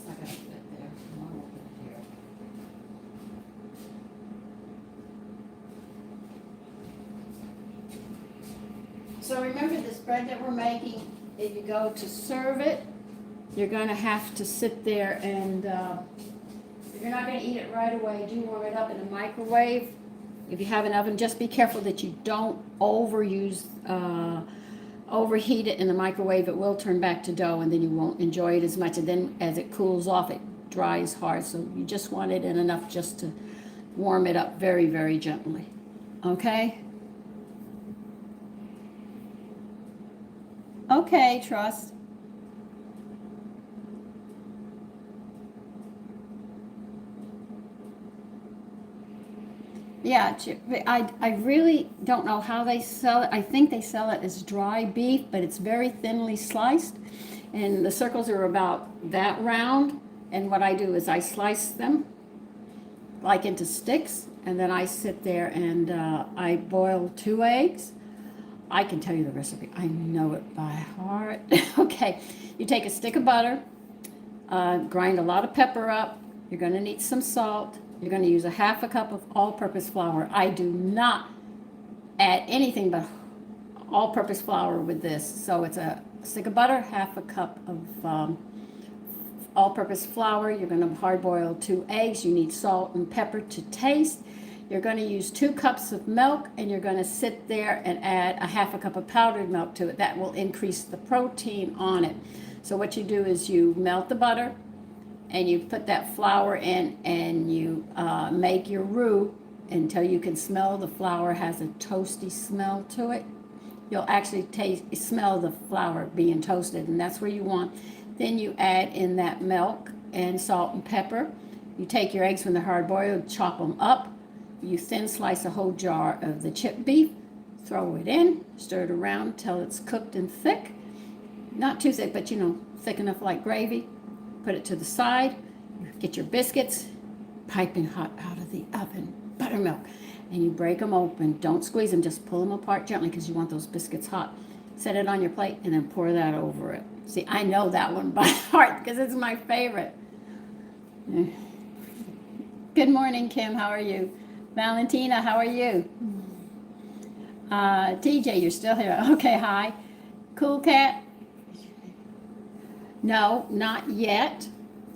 A: not going to fit there. So remember this bread that we're making, if you go to serve it, you're going to have to sit there and if you're not going to eat it right away, do warm it up in a microwave. If you have an oven, just be careful that you don't overheat it in the microwave. It will turn back to dough and then you won't enjoy it as much. And then as it cools off, it dries hard. So you just want it in enough just to warm it up very, very gently. Okay? Okay, trust. Yeah, I really don't know how they sell it. I think they sell it as dry beef, but it's very thinly sliced. And the circles are about that round. And what I do is I slice them like into sticks. And then I sit there and I boil 2 eggs. I can tell you the recipe. I know it by heart. Okay, you take a stick of butter, grind a lot of pepper up. You're going to need some salt. You're going to use a 1/2 cup of all-purpose flour. I do not add anything but all-purpose flour with this. So it's a stick of butter, 1/2 cup of all-purpose flour. You're going to hard boil 2 eggs. You need salt and pepper to taste. You're going to use 2 cups of milk, and you're going to sit there and add a 1/2 cup of powdered milk to it. That will increase the protein on it. So what you do is you melt the butter, and you put that flour in, and you make your roux until you can smell the flour has a toasty smell to it. You'll actually smell the flour being toasted, and that's where you want. Then you add in that milk and salt and pepper. You take your eggs when they're hard boiled, chop them up. You thin slice a whole jar of the chipped beef, throw it in, stir it around till it's cooked and thick. Not too thick, but thick enough like gravy. Put it to the side. Get your biscuits, piping hot out of the oven, buttermilk, and you break them open. Don't squeeze them, just pull them apart gently because you want those biscuits hot. Set it on your plate and then pour that over it. See, I know that one by heart because it's my favorite. Good morning, Kim. How are you? Valentina, how are you? TJ, you're still here. Okay, hi. Cool Cat? No, not yet.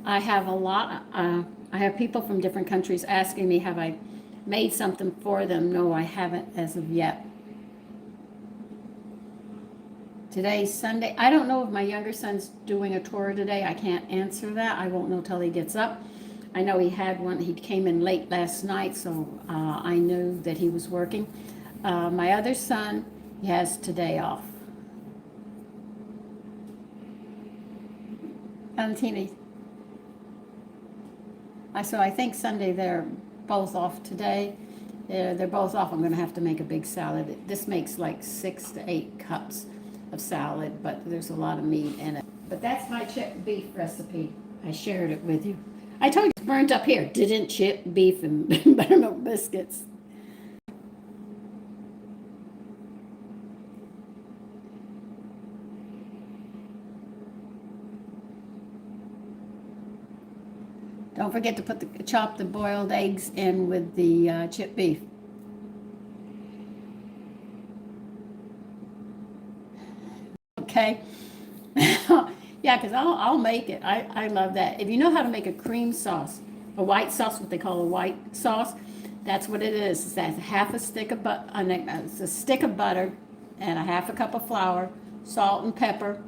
A: I have a lot. I have people from different countries asking me, have I made something for them? No, I haven't as of yet. Today's Sunday. I don't know if my younger son's doing a tour today. I can't answer that. I won't know till he gets up. I know he had one. He came in late last night, so I knew that he was working. My other son, he has today off. Valentina. So I think Sunday they're both off today. They're both off. I'm going to have to make a big salad. This makes like 6 to 8 cups of salad, but there's a lot of meat in it. But that's my chipped beef recipe. I shared it with you. I told you it's burnt up here. Didn't chip beef and buttermilk biscuits. Don't forget to chop the boiled eggs in with the chipped beef. Okay. Yeah, because I'll make it. I love that. If you know how to make a cream sauce, a white sauce, what they call a white sauce, that's what it is. It's that half a stick of it's a stick of butter and a half a cup of flour, salt and pepper.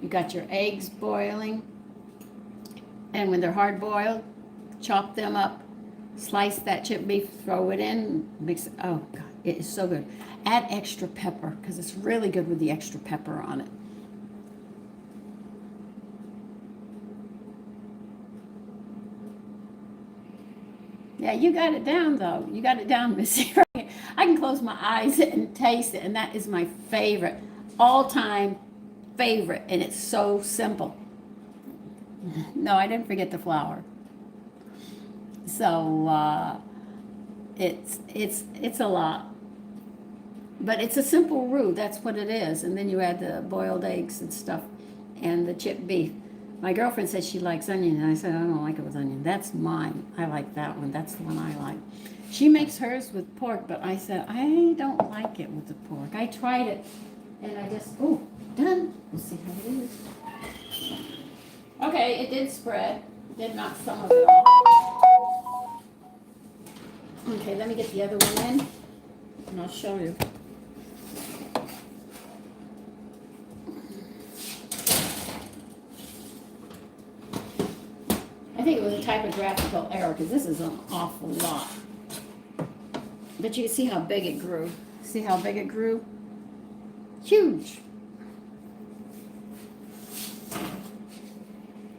A: You got your eggs boiling, and when they're hard boiled, chop them up, slice that chipped beef, throw it in, mix it. Oh God, it is so good. Add extra pepper because it's really good with the extra pepper on it. Yeah, you got it down though. You got it down, Missy. I can close my eyes and taste it, and that is my favorite, all-time favorite, and it's so simple. No, I didn't forget the flour. So it's a lot, but it's a simple roux. That's what it is, and then you add the boiled eggs and stuff, and the chipped beef. My girlfriend said she likes onion, and I said I don't like it with onion. That's mine. I like that one. That's the one I like. She makes hers with pork, but I said I don't like it with the pork. I tried it, and I just done. We'll see how it is. Okay, it did spread. Did not some of it off. Okay, let me get the other one in, and I'll show you. I think it was a typographical error because this is an awful lot. But you can see how big it grew. See how big it grew? Huge.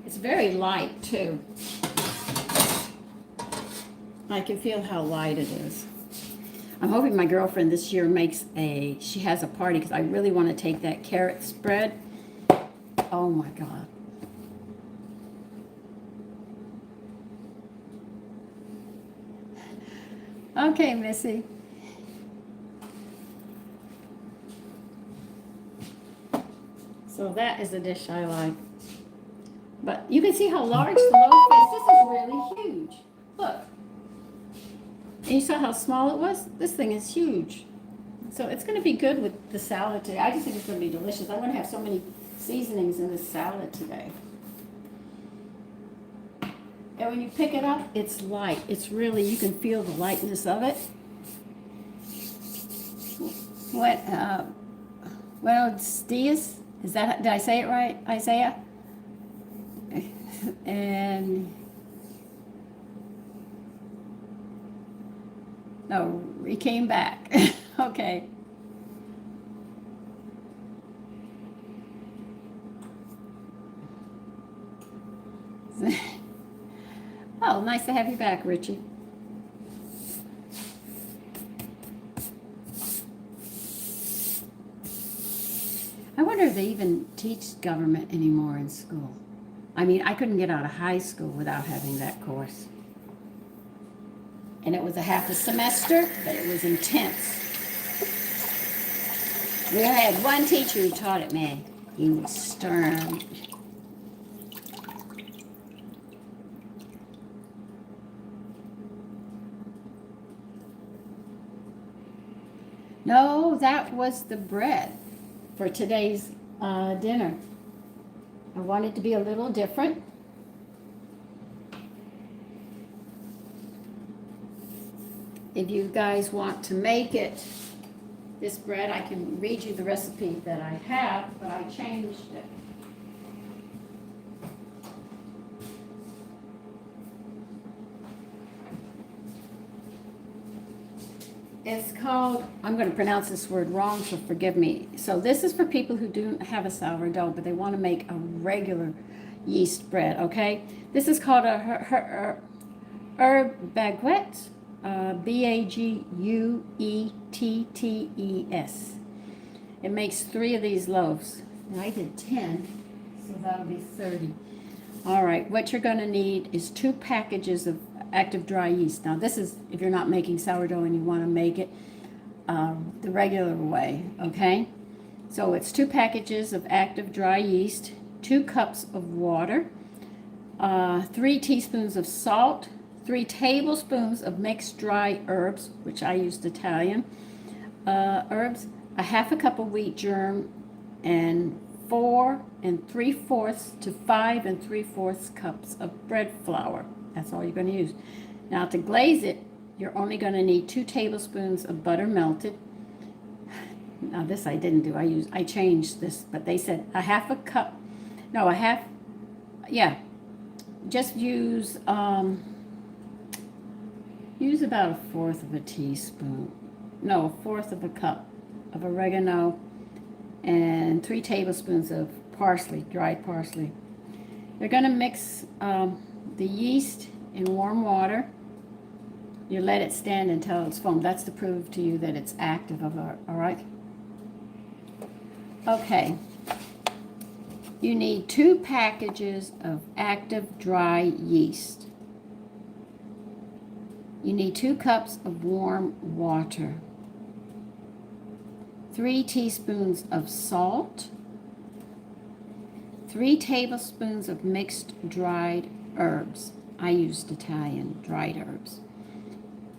A: It's very light too. I can feel how light it is. I'm hoping my girlfriend this year she has a party because I really want to take that carrot spread. Oh my God. Okay, Missy. So that is a dish I like. But you can see how large the loaf is. This is really huge. Look. And you saw how small it was? This thing is huge. So it's going to be good with the salad today. I just think it's going to be delicious. I'm going to have so many seasonings in this salad today. And when you pick it up, it's light. It's really, you can feel the lightness of it. Buenos dias? Is that, did I say it right, Isaiah? And, no, he came back. Okay. Oh, nice to have you back, Richie. I wonder if they even teach government anymore in school. I mean, I couldn't get out of high school without having that course. And it was a half a semester, but it was intense. We had one teacher who taught it me. He was stern. No, that was the bread for today's dinner. I wanted to be a little different. If you guys want to make it, this bread, I can read you the recipe that I have, but I changed it. It's called, I'm going to pronounce this word wrong, so forgive me. So this is for people who don't have a sourdough, but they want to make a regular yeast bread, okay? This is called a baguette, Baguettes. It makes 3 of these loaves. And I did 10, so that'll be 30. All right, what you're going to need is 2 packages of active dry yeast. Now this is if you're not making sourdough and you want to make it the regular way, okay? So it's 2 packages of active dry yeast, 2 cups of water, 3 teaspoons of salt, 3 tablespoons of mixed dry herbs, which I used Italian herbs, a half a cup of wheat germ, and 4 3/4 to 5 3/4 cups of bread flour. That's all you're going to use. Now to glaze it, you're only going to need 2 tablespoons of butter melted. Now this I didn't do. I changed this, but they said a half a cup. No, a half. Yeah, just use about 1/4 of a teaspoon. No, 1/4 of a cup of oregano and 3 tablespoons of parsley, dried parsley. You're going to mix the yeast in warm water. You let it stand until it's foamed. That's to prove to you that it's active, all right? Okay. You need 2 packages of active dry yeast. You need 2 cups of warm water, 3 teaspoons of salt, 3 tablespoons of mixed dried herbs. I used Italian dried herbs.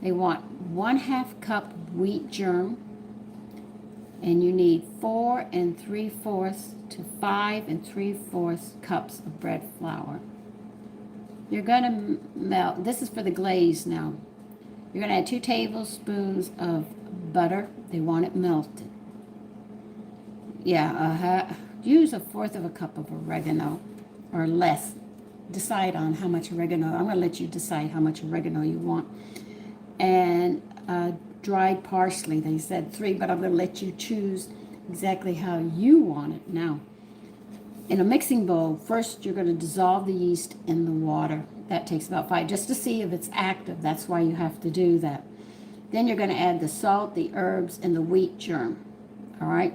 A: They want 1/2 cup wheat germ, and you need 4 3/4 to 5 3/4 cups of bread flour. You're going to melt, this is for the glaze now. You're going to add 2 tablespoons of butter. They want it melted. Yeah, use 1/4 of a cup of oregano or less. Decide on how much oregano. I'm going to let you decide how much oregano you want. And dried parsley. They said 3, but I'm going to let you choose exactly how you want it. Now, in a mixing bowl, first you're going to dissolve the yeast in the water. That takes about 5, just to see if it's active. That's why you have to do that. Then you're going to add the salt, the herbs, and the wheat germ. All right?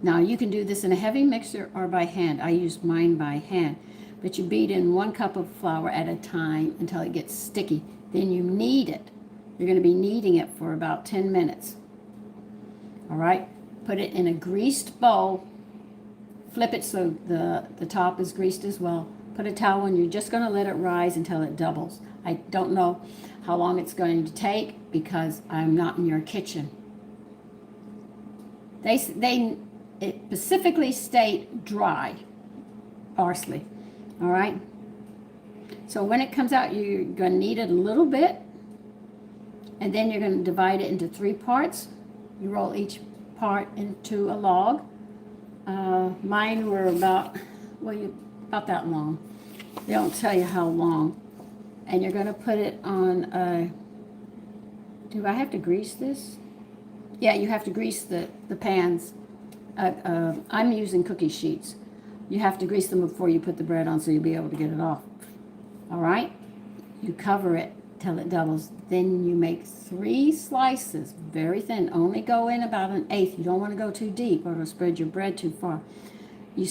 A: Now, you can do this in a heavy mixer or by hand. I used mine by hand. But you beat in 1 cup of flour at a time until it gets sticky. Then you knead it. You're going to be kneading it for about 10 minutes. All right? Put it in a greased bowl. Flip it so the top is greased as well. Put a towel on. You're just going to let it rise until it doubles. I don't know how long it's going to take because I'm not in your kitchen. It specifically state dry parsley. All right? So when it comes out, you're going to knead it a little bit. And then you're going to divide it into 3 parts. You roll each part into a log. Mine were about that long. They don't tell you how long. And you're going to put it on do I have to grease this? Yeah, you have to grease the pans. I'm using cookie sheets. You have to grease them before you put the bread on so you'll be able to get it off. All right? You cover it till it doubles. Then you make 3 slices, very thin. Only go in about 1/8. You don't want to go too deep or it'll spread your bread too far. You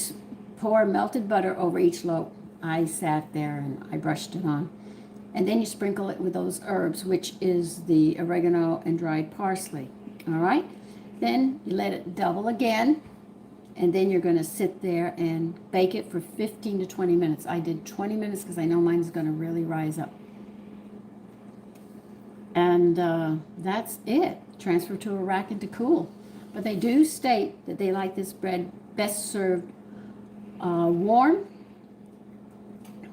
A: pour melted butter over each loaf. I sat there and I brushed it on. And then you sprinkle it with those herbs, which is the oregano and dried parsley. All right? Then you let it double again, and then you're going to sit there and bake it for 15 to 20 minutes. I did 20 minutes because I know mine's going to really rise up. And that's it. Transfer to a rack and to cool. But they do state that they like this bread best served warm.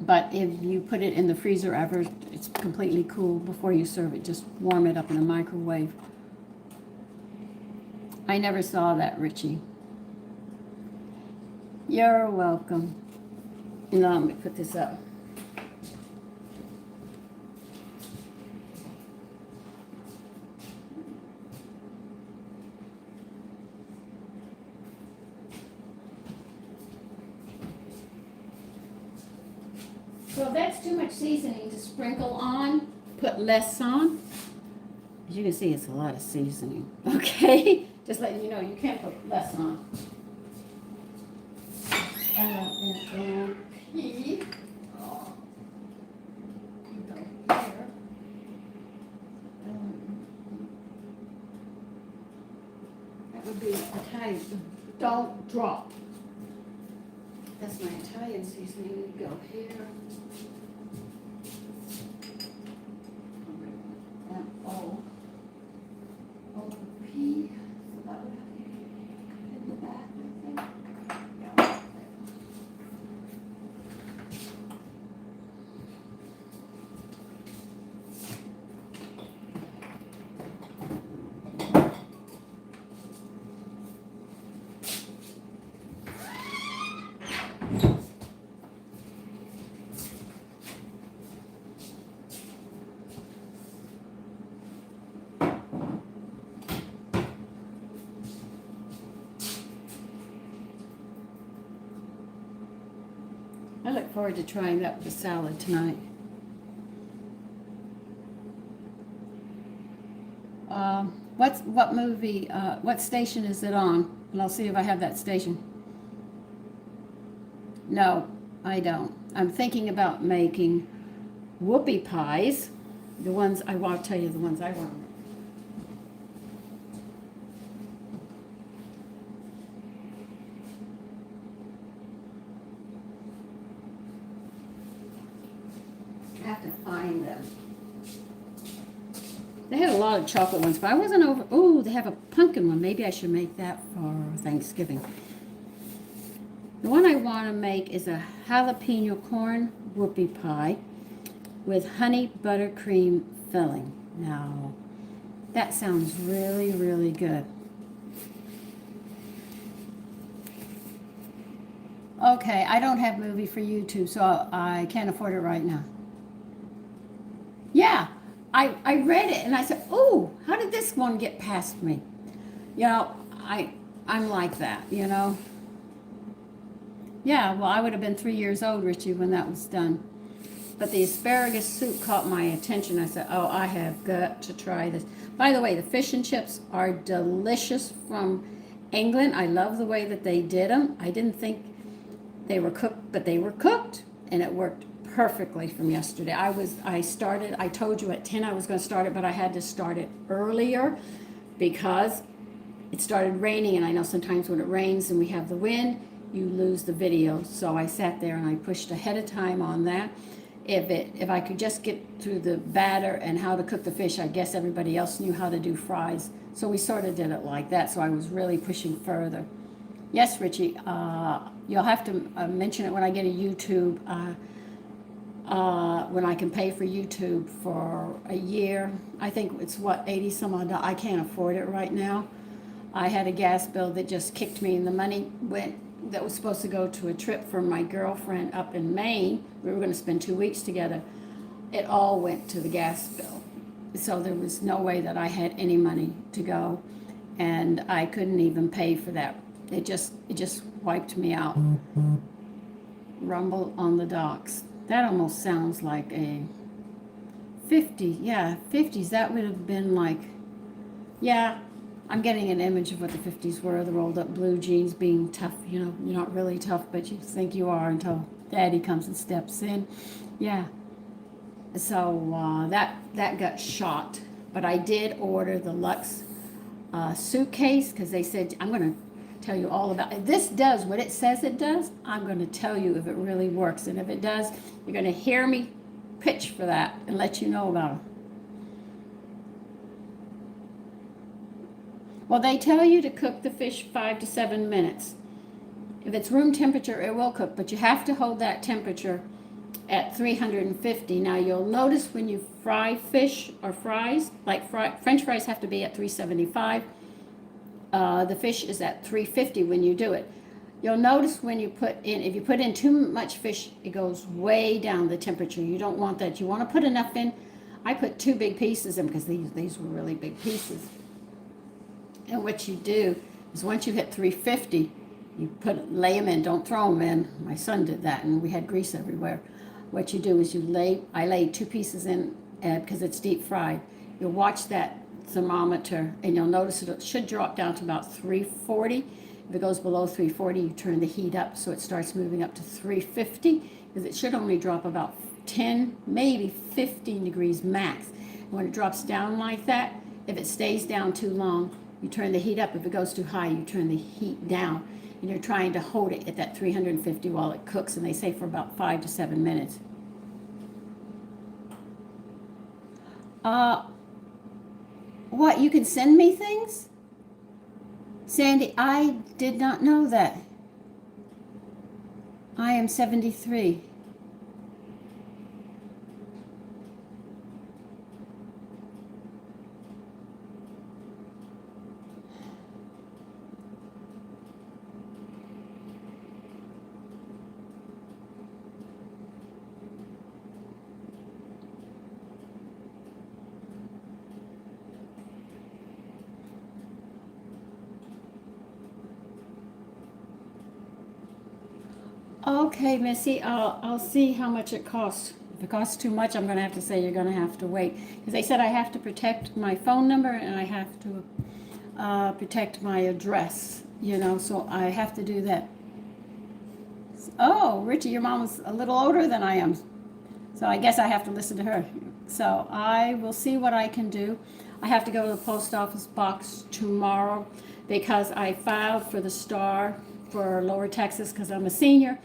A: But if you put it in the freezer ever, it's completely cool before you serve it. Just warm it up in a microwave. I never saw that, Richie. You're welcome. And now let me put this up. So if that's too much seasoning to sprinkle on, put less on. As you can see, it's a lot of seasoning. Okay? Just letting you know, you can't put less on. And pea. Oh. Go here. That would be Italian. Don't drop. That's my Italian seasoning. Go here. And pea. So that would have in the back, I think. Yeah. I look forward to trying that with the salad tonight. What movie, what station is it on? And I'll see if I have that station. No, I don't. I'm thinking about making whoopie pies. The ones, I'll tell you the ones I want to make. I have to find them. They had a lot of chocolate ones, but I wasn't over. Oh, they have a pumpkin one. Maybe I should make that for Thanksgiving. The one I want to make is a jalapeno corn whoopie pie with honey buttercream filling. Now, that sounds really, really good. Okay, I don't have movie for YouTube, so I can't afford it right now. Yeah, I read it and I said, oh, how did this one get past me? You know, I'm like that, you know. Yeah, well, I would have been 3 years old, Richie, when that was done. But the asparagus soup caught my attention. I said, oh, I have got to try this. By the way, the fish and chips are delicious from England. I love the way that they did them. I didn't think they were cooked, but they were cooked, and it worked perfectly from yesterday. I told you at 10 I was going to start it, but I had to start it earlier because it started raining, and I know sometimes when it rains and we have the wind, you lose the video. So I sat there and I pushed ahead of time on that. If I could just get through the batter and how to cook the fish, I guess everybody else knew how to do fries. So we sort of did it like that. So I was really pushing further. Yes, Richie, you'll have to mention it when I get a YouTube, when I can pay for YouTube for a year. I think it's what, 80 some odd. I can't afford it right now. I had a gas bill that just kicked me, and the money that was supposed to go to a trip for my girlfriend up in Maine. We were going to spend 2 weeks together. It all went to the gas bill. So there was no way that I had any money to go, and I couldn't even pay for that. It just wiped me out. Rumble on the docks. That almost sounds like a 50. Yeah, 50s. That would have been like, yeah, I'm getting an image of what the 50s were, the rolled up blue jeans, being tough. You know, you're not really tough, but you think you are until Daddy comes and steps in. Yeah. So that got shot. But I did order the Lux suitcase because they said, I'm going to tell you all about it. This does what it says it does. I'm going to tell you if it really works. And if it does, you're going to hear me pitch for that and let you know about it. Well, they tell you to cook the fish 5 to 7 minutes. If it's room temperature, it will cook, but you have to hold that temperature at 350. Now, you'll notice when you fry fish or fries, like French fries have to be at 375. The fish is at 350 when you do it. You'll notice when you put in, if you put in too much fish, it goes way down the temperature. You don't want that. You want to put enough in. I put 2 big pieces in because these were really big pieces. And what you do is once you hit 350, you lay them in. Don't throw them in. My son did that, and we had grease everywhere. What you do is I laid 2 pieces in because it's deep fried. You'll watch that thermometer, and you'll notice it should drop down to about 340. If it goes below 340, you turn the heat up so it starts moving up to 350, because it should only drop about 10, maybe 15 degrees max. And when it drops down like that, if it stays down too long, you turn the heat up. If it goes too high, you turn the heat down. And you're trying to hold it at that 350 while it cooks, and they say for about 5 to 7 minutes. What, you can send me things? Sandy, I did not know that. I am 73. Okay, Missy, I'll see how much it costs. If it costs too much, I'm going to have to say you're going to have to wait. Because they said I have to protect my phone number and I have to protect my address, so I have to do that. Oh, Richie, your mom was a little older than I am. So I guess I have to listen to her. So I will see what I can do. I have to go to the post office box tomorrow because I filed for the STAR for Lower Texas because I'm a senior.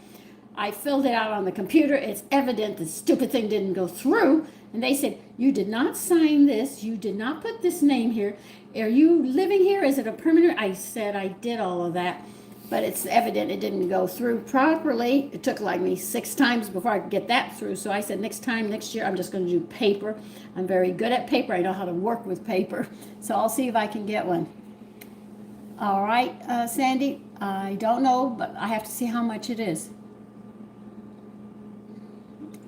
A: I filled it out on the computer. It's evident the stupid thing didn't go through. And they said, you did not sign this. You did not put this name here. Are you living here? Is it a permanent? I said I did all of that. But it's evident it didn't go through properly. It took like me 6 times before I could get that through. So I said next year, I'm just going to do paper. I'm very good at paper. I know how to work with paper. So I'll see if I can get one. All right, Sandy, I don't know, but I have to see how much it is.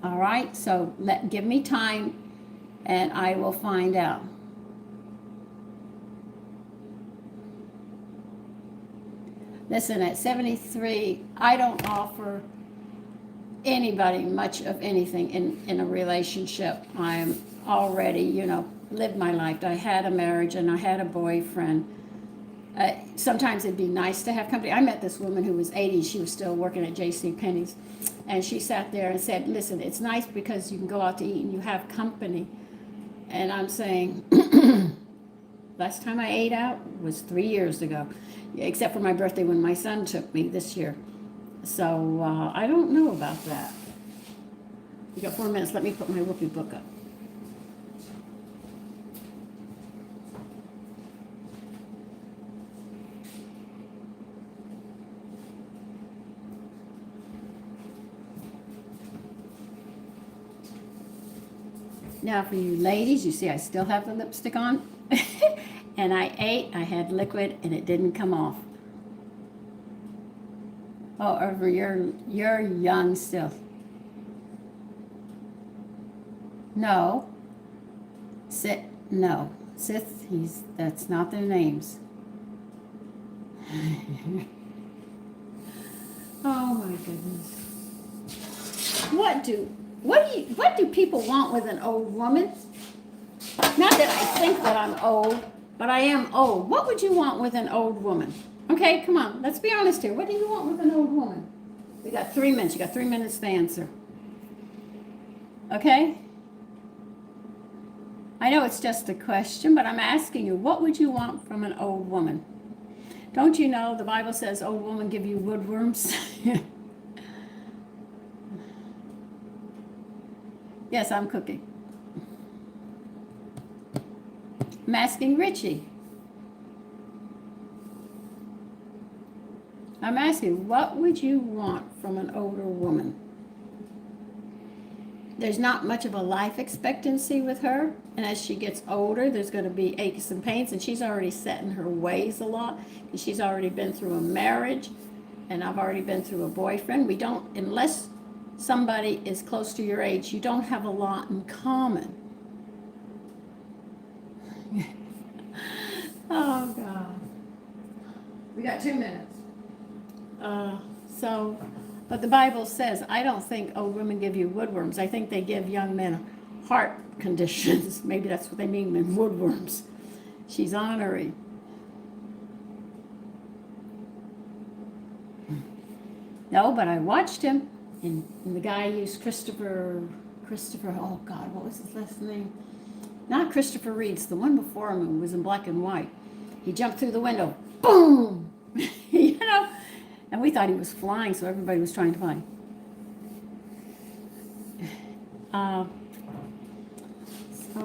A: All right, so give me time, and I will find out. Listen, at 73, I don't offer anybody much of anything in a relationship. I'm already, lived my life. I had a marriage, and I had a boyfriend. Sometimes it'd be nice to have company. I met this woman who was 80. She was still working at J.C. Penney's. And she sat there and said, listen, it's nice because you can go out to eat and you have company. And I'm saying, last time I ate out was 3 years ago, except for my birthday when my son took me this year. So I don't know about that. You got 4 minutes. Let me put my whoopee book up. Now for you ladies, you see I still have the lipstick on. And I had liquid, and it didn't come off. Oh, Irva, you're young still. No. No. Sith, that's not their names. Oh my goodness. What do people want with an old woman? Not that I think that I'm old, but I am old. What would you want with an old woman? Okay, come on, let's be honest here. What do you want with an old woman? We got 3 minutes. You got 3 minutes to answer. Okay? I know it's just a question, but I'm asking you, what would you want from an old woman? Don't you know the Bible says old women give you woodworms? Yes, I'm cooking. I'm asking Richie. I'm asking, what would you want from an older woman? There's not much of a life expectancy with her, and as she gets older, there's going to be aches and pains, and she's already set in her ways a lot, because she's already been through a marriage, and I've already been through a boyfriend. We don't, unless somebody is close to your age, you don't have a lot in common. Oh, God. We got 2 minutes. But the Bible says, I don't think old women give you woodworms. I think they give young men heart conditions. Maybe that's what they mean by woodworms. She's honoring. No, but I watched him, and the guy used Christopher, oh God, what was his last name? Not Christopher Reed's, the one before him who was in black and white. He jumped through the window, boom! You know? And we thought he was flying, so everybody was trying to fly. So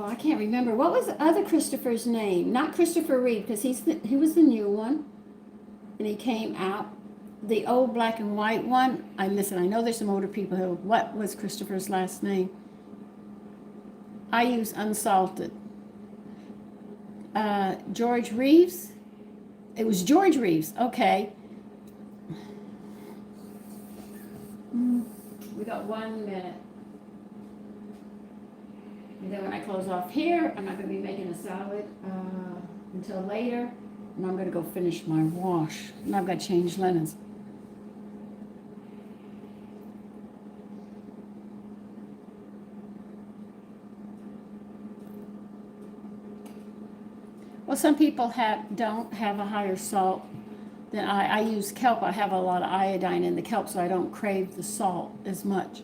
A: I can't remember. What was the other Christopher's name? Not Christopher Reed, because he was the new one. And he came out. The old black and white one, I miss it. I know there's some older people who, what was Christopher's last name? I use unsalted. George Reeves? It was George Reeves, okay. We got 1 minute. And then when I close off here, I'm not going to be making a salad until later. And I'm going to go finish my wash. And I've got to change linens. Well, some people don't have a higher salt than I use kelp. I have a lot of iodine in the kelp, so I don't crave the salt as much,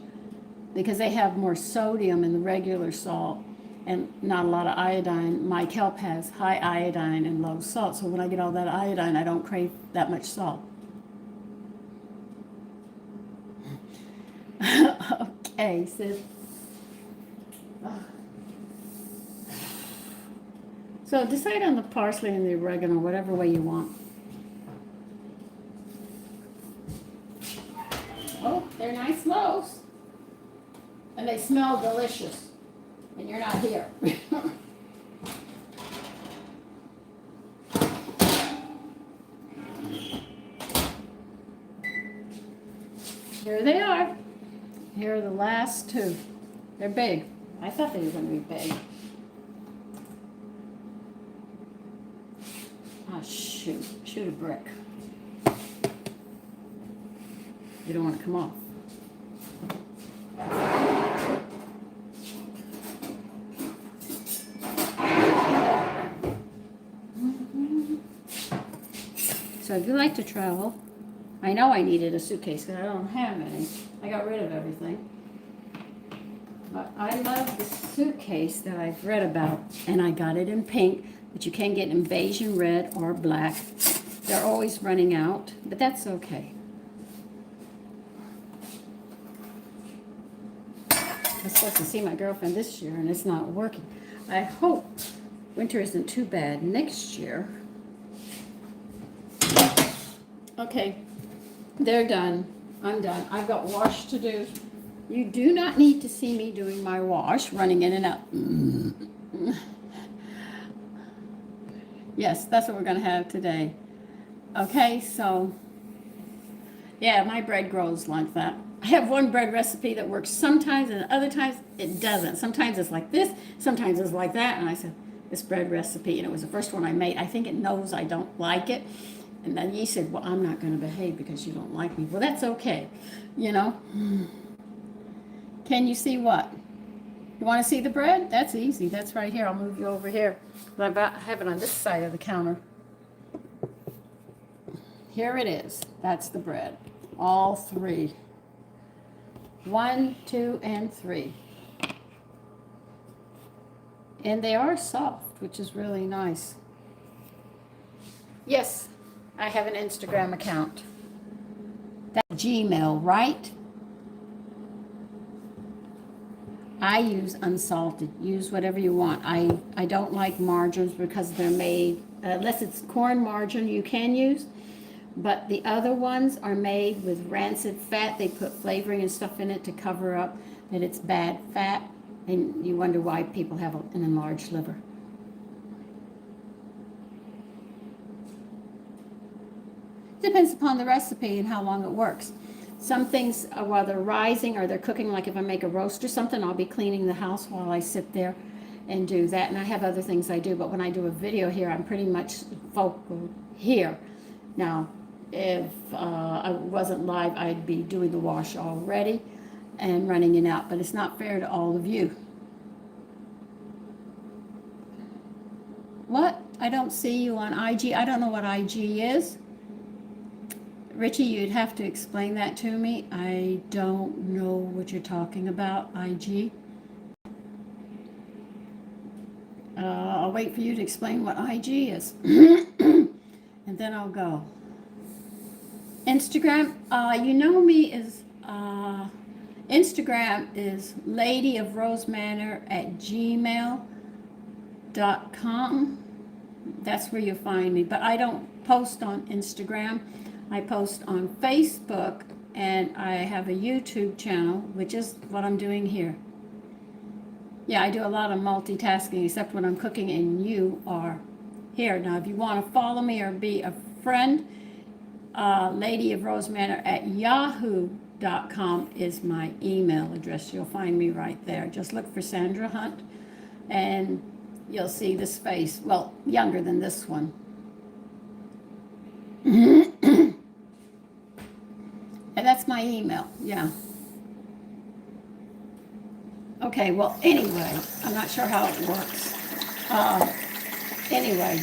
A: because they have more sodium in the regular salt and not a lot of iodine. My kelp has high iodine and low salt, so when I get all that iodine, I don't crave that much salt. Okay, sis. So decide on the parsley and the oregano, whatever way you want. Oh, they're nice loaves. And they smell delicious. And you're not here. Here they are. Here are the last two. They're big. I thought they were going to be big. Oh, shoot a brick. You don't want to come off. So if you like to travel, I know I needed a suitcase because I don't have any. I got rid of everything. But I love the suitcase that I've read about, and I got it in pink, but you can get in beige and red or black. They're always running out, but that's okay. I'm supposed to see my girlfriend this year, and it's not working. I hope winter isn't too bad next year. Okay, they're done. I'm done. I've got wash to do. You do not need to see me doing my wash, running in and out. Yes, that's what we're going to have today. Okay, so, yeah, my bread grows like that. I have one bread recipe that works sometimes, and other times it doesn't. Sometimes it's like this, sometimes it's like that, and I said, this bread recipe, and it was the first one I made. I think it knows I don't like it. And then you said, well, I'm not going to behave because you don't like me. Well, that's okay, you know. Can you see what? You want to see the bread? That's easy. That's right here. I'll move you over here. I have it on this side of the counter. Here it is. That's the bread. All three. 1, 2, and 3. And they are soft, which is really nice. Yes, I have an Instagram account. That's Gmail, right? I use unsalted. Use whatever you want. I don't like margarines because they're made, unless it's corn margarine you can use, but the other ones are made with rancid fat. They put flavoring and stuff in it to cover up that it's bad fat, and you wonder why people have an enlarged liver. Depends upon the recipe and how long it works. Some things, while they're rising or they're cooking, like if I make a roast or something, I'll be cleaning the house while I sit there and do that. And I have other things I do, but when I do a video here, I'm pretty much focal here. Now, if I wasn't live, I'd be doing the wash already and running it out, but it's not fair to all of you. What? I don't see you on IG. I don't know what IG is. Richie, you'd have to explain that to me. I don't know what you're talking about, IG. I'll wait for you to explain what IG is. And then I'll go. Instagram, you know me as, Instagram is ladyofrosemanor@gmail.com. That's where you'll find me. But I don't post on Instagram. I post on Facebook, and I have a YouTube channel, which is what I'm doing here. Yeah, I do a lot of multitasking, except when I'm cooking and you are here. Now, if you want to follow me or be a friend, ladyofrosemanor@yahoo.com is my email address. You'll find me right there. Just look for Sandra Hunt, and you'll see this face. Well, younger than this one. And that's my email, yeah. Okay, well, anyway, I'm not sure how it works. Anyway,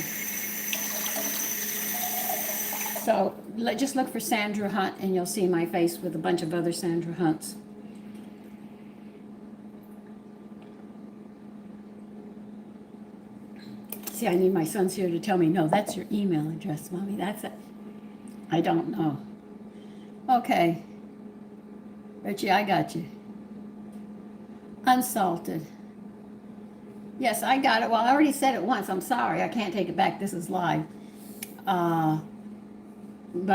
A: so just look for Sandra Hunt and you'll see my face with a bunch of other Sandra Hunts. See, I need my sons here to tell me, no, that's your email address, Mommy, that's it. I don't know. Okay. Richie, I got you. Unsalted. Yes, I got it. Well, I already said it once. I'm sorry. I can't take it back. This is live. But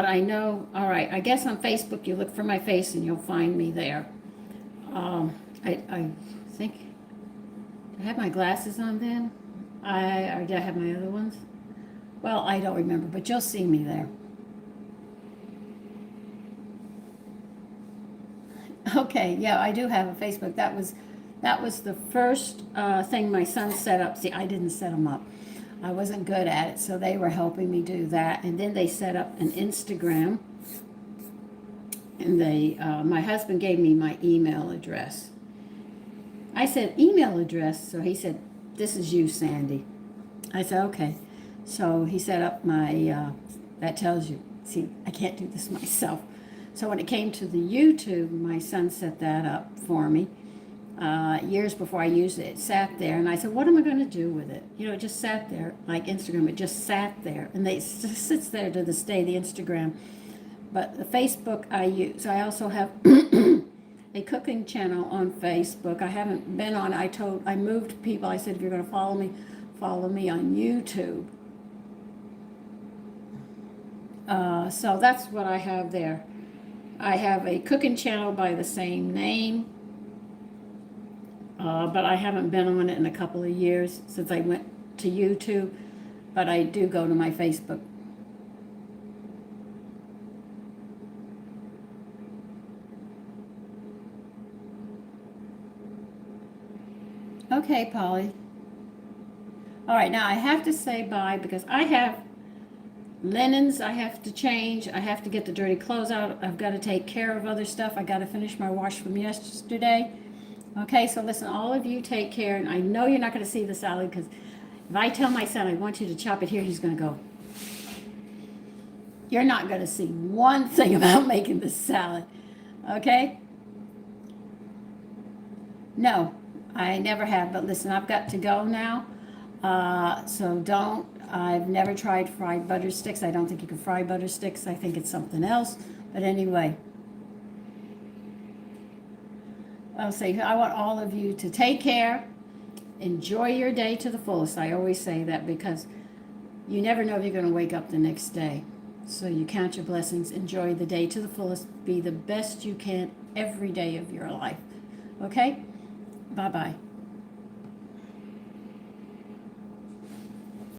A: I know, all right, I guess on Facebook you look for my face and you'll find me there. I think, I have my glasses on then? Or did I have my other ones? Well, I don't remember, but you'll see me there. Okay, yeah, I do have a Facebook. That was the first thing my son set up. See, I didn't set them up. I wasn't good at it, so they were helping me do that. And then they set up an Instagram. And my husband gave me my email address. I said, email address? So he said, this is you, Sandy. I said, okay. So he set up my, that tells you. See, I can't do this myself. So when it came to the YouTube, my son set that up for me. Years before I used it, it sat there, and I said, what am I going to do with it? You know, it just sat there, like Instagram, it just sat there. And it sits there to this day, the Instagram. But the Facebook I use. I also have a cooking channel on Facebook. I haven't been on, I moved people, I said, if you're going to follow me on YouTube. So that's what I have there. I have a cooking channel by the same name, but I haven't been on it in a couple of years since I went to YouTube, but I do go to my Facebook. Okay, Polly. All right, now I have to say bye because I have linens I have to change. I have to get the dirty clothes out. I've got to take care of other stuff. I got to finish my wash from yesterday. Okay, so listen, all of you take care. And I know you're not going to see the salad because if I tell my son I want you to chop it here, he's going to go. You're not going to see one thing about making this salad. Okay? No, I never have, but listen, I've got to go now. I've never tried fried butter sticks. I don't think you can fry butter sticks. I think it's something else. But anyway, I'll say I want all of you to take care. Enjoy your day to the fullest. I always say that because you never know if you're going to wake up the next day. So you count your blessings. Enjoy the day to the fullest. Be the best you can every day of your life. Okay? Bye-bye.